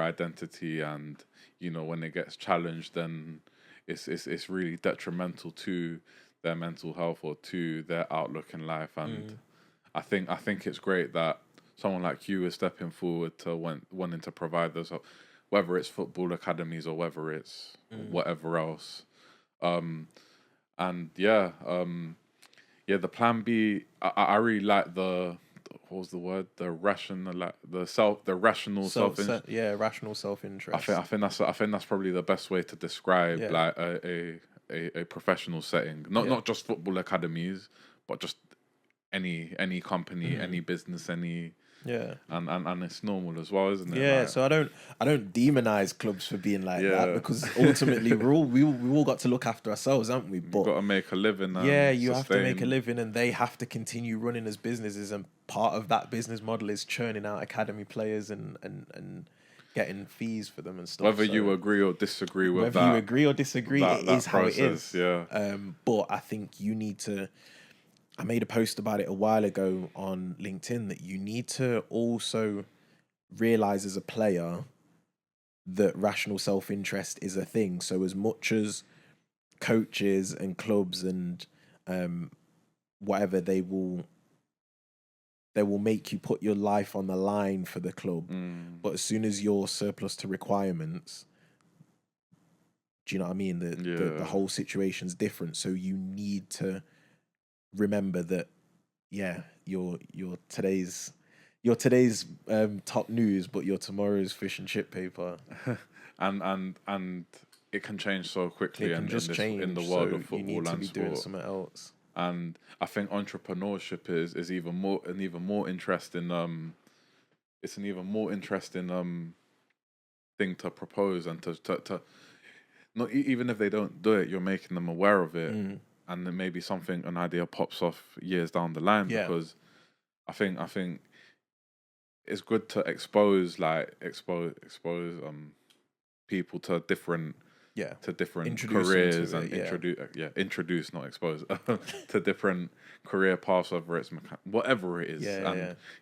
identity, and when it gets challenged, then it's really detrimental to their mental health or to their outlook in life. And I think it's great that someone like you is stepping forward to wanting to provide those, whether it's football academies or whether it's whatever else. The plan B. I really like what was the word? The rational, rational self-interest. I think that's probably the best way to describe like a professional setting. Not just football academies, but just any company, any business, any. Yeah, and it's normal as well, isn't it? Yeah, so I don't demonize clubs for being like that, because ultimately we all got to look after ourselves, haven't we? But you've got to make a living. You have to make a living, and they have to continue running as businesses, and part of that business model is churning out academy players and getting fees for them and stuff. Whether you agree or disagree with that, it is how it is. Yeah. But I think you need to. I made a post about it a while ago on LinkedIn that you need to also realize as a player that rational self-interest is a thing. So as much as coaches and clubs and whatever, they will make you put your life on the line for the club. But as soon as you're surplus to requirements, do you know what I mean? The whole situation's different. So you need to remember that, you're today's top news, but you're tomorrow's fish and chip paper. and it can change so quickly, and in the world of football, you need to and be sport. doing something else. And I think entrepreneurship is even more interesting. It's an even more interesting thing to propose, and to not even if they don't do it, you're making them aware of it. And then maybe an idea pops off years down the line, because I think it's good to expose people to different careers, and introduce, not expose, to different career paths, whether it's whatever it is,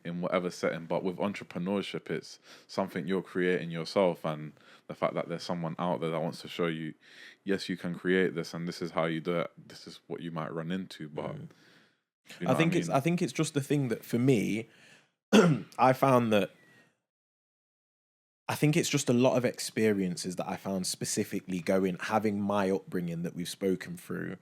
in whatever setting. But with entrepreneurship, it's something you're creating yourself, and the fact that there's someone out there that wants to show you, yes, you can create this, and this is how you do it. This is what you might run into. But I think it's just the thing that for me, I found that. I think it's just a lot of experiences that I found specifically having my upbringing that we've spoken through,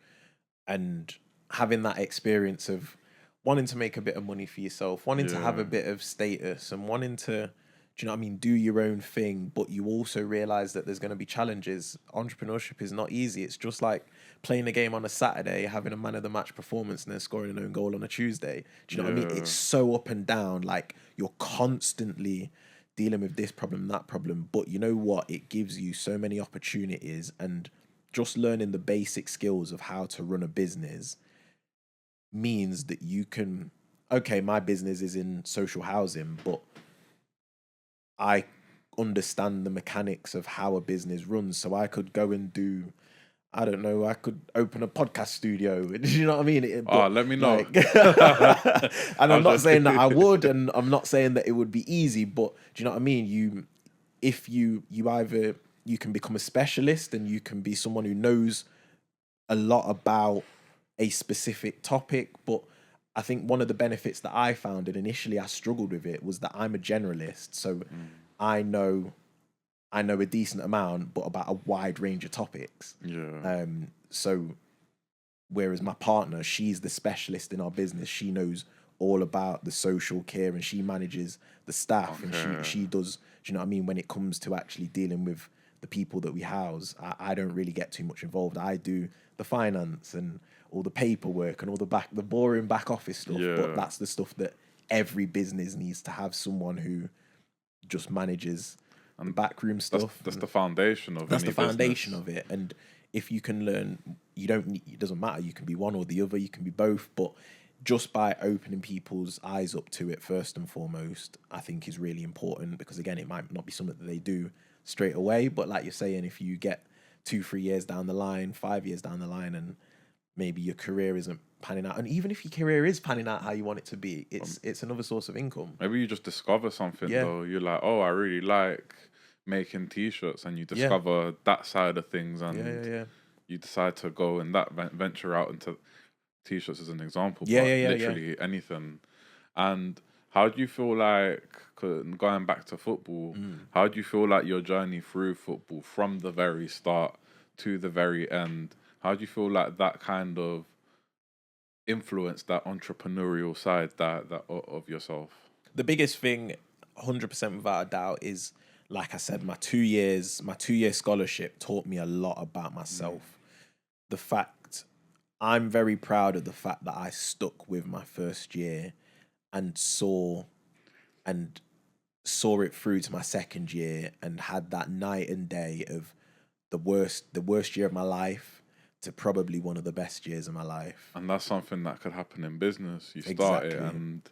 and having that experience of wanting to make a bit of money for yourself, wanting to have a bit of status, and wanting to, do you know what I mean, do your own thing, but you also realize that there's going to be challenges. Entrepreneurship is not easy. It's just like playing a game on a Saturday, having a man of the match performance, and then scoring an own goal on a Tuesday. Do you know what I mean? It's so up and down. Like, you're constantly dealing with this problem, that problem. But you know what? It gives you so many opportunities, and just learning the basic skills of how to run a business means that you can, okay, my business is in social housing, but I understand the mechanics of how a business runs. So I could go and do, I don't know, I could open a podcast studio. Do you know what I mean? Let me know. And I'm not saying that I would, and I'm not saying that it would be easy, but do you know what I mean? If you either, you can become a specialist, and you can be someone who knows a lot about a specific topic. But I think one of the benefits that I found, and initially I struggled with it, was that I'm a generalist. So I know a decent amount, but about a wide range of topics. Yeah. So Whereas my partner, she's the specialist in our business. She knows all about the social care and she manages the staff and she does, do you know what I mean? When it comes to actually dealing with the people that we house, I don't really get too much involved. I do the finance and all the paperwork and all the boring back office stuff. But that's the stuff that every business needs to have someone who just manages the backroom stuff. That's the foundation of That's any the foundation business. of it. And if you can learn, you don't need, it doesn't matter. You can be one or the other. You can be both. But just by opening people's eyes up to it first and foremost, I think is really important, because again, it might not be something that they do straight away. But like you're saying, if you get 2-3 years down the line, 5 years down the line, and maybe your career isn't panning out, and even if your career is panning out how you want it to be, it's another source of income. Maybe you just discover something though. You're like, oh, I really like making t-shirts, and you discover that side of things, and you decide to go and that venture out into t-shirts as an example. Literally anything. And how do you feel like, going back to football, how do you feel like your journey through football from the very start to the very end, how do you feel like that kind of influenced that entrepreneurial side that of yourself? The biggest thing, 100% without a doubt, is, like I said, my 2-year scholarship taught me a lot about myself. The fact, I'm very proud of the fact that I stuck with my first year and saw it through to my second year, and had that night and day of the worst year of my life to probably one of the best years of my life. And that's something that could happen in business. You start it and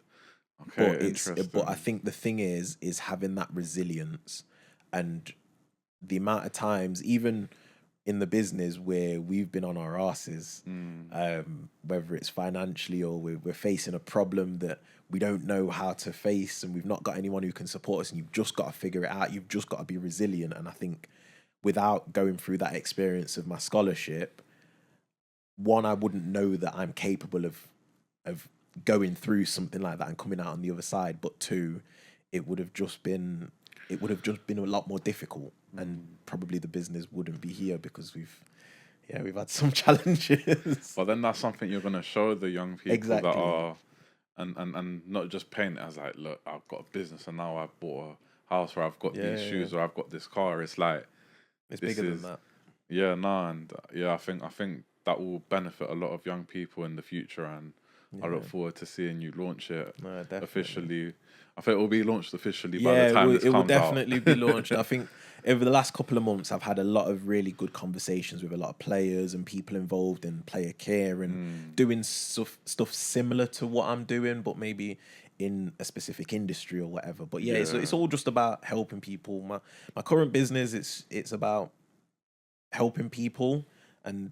but I think the thing is having that resilience, and the amount of times, even in the business, where we've been on our asses, whether it's financially or we're facing a problem that we don't know how to face, and we've not got anyone who can support us, and you've just got to figure it out. You've just got to be resilient. And I think without going through that experience of my scholarship, one, I wouldn't know that I'm capable of going through something like that and coming out on the other side. But two, it would have just been a lot more difficult, and probably the business wouldn't be here, because we've had some challenges. But then that's something you're going to show the young people that are, and not just paint it as like, look, I've got a business and now I've bought a house, or I've got these shoes, or I've got this car. It's like, it's bigger than that. I think that will benefit a lot of young people in the future, and I look forward to seeing you launch it officially. I think it will be launched officially by the time this comes out. It will definitely be launched. I think over the last couple of months, I've had a lot of really good conversations with a lot of players and people involved in player care and doing stuff similar to what I'm doing, but maybe in a specific industry or whatever. But it's all just about helping people. My current business, it's about helping people, and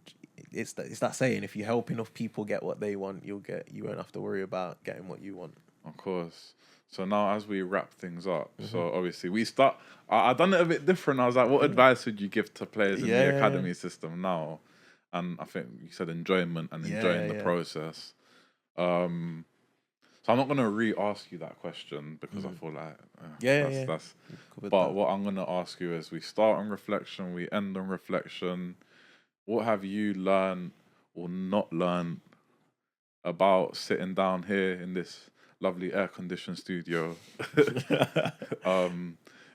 it's that saying, if you help enough people get what they want, you won't have to worry about getting what you want. Of course. So now, as we wrap things up, so obviously we start. I done it a bit different. I was like, what advice would you give to players in the academy system now? And I think you said enjoyment and enjoying the process. So I'm not gonna re-ask you that question, because I feel like that's. But what I'm gonna ask you is, we start on reflection, we end on reflection. What have you learned or not learned about sitting down here in this lovely air-conditioned studio,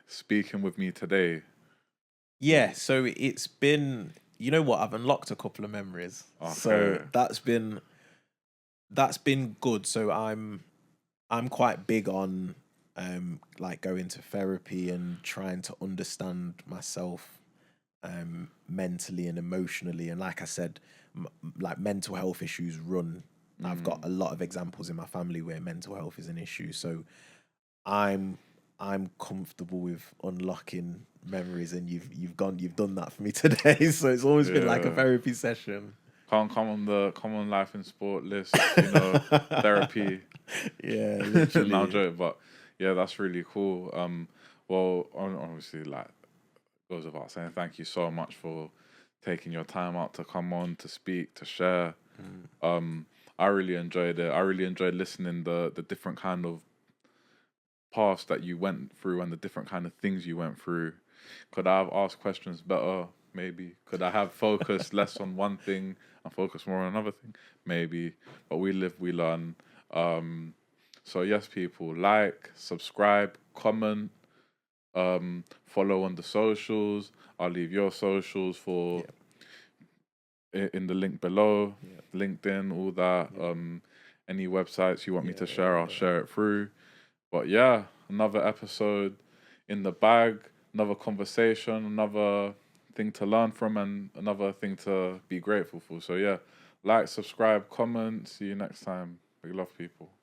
speaking with me today? So it's been, you know what, I've unlocked a couple of memories. So that's been good. So I'm quite big on like going to therapy and trying to understand myself mentally and emotionally. And like I said, like mental health issues run. I've got a lot of examples in my family where mental health is an issue. So I'm comfortable with unlocking memories, and you've done that for me today. So it's always been like a therapy session. Come on Life in Sport list, therapy. Literally. No, joke, but that's really cool. Well, obviously, like, goes without saying, thank you so much for taking your time out to come on, to speak, to share. I really enjoyed it. I really enjoyed listening the different kind of paths that you went through and the different kind of things you went through. Could I have asked questions better? Maybe. Could I have focused less on one thing and focus more on another thing? Maybe. But we live, we learn. So yes, people, like, subscribe, comment, follow on the socials. I'll leave your socials for in the link below. LinkedIn, all that. Any websites you want me to share, I'll share it through. But yeah, another episode in the bag, another conversation, another thing to learn from, and another thing to be grateful for. So yeah, like, subscribe, comment. See you next time. We love people.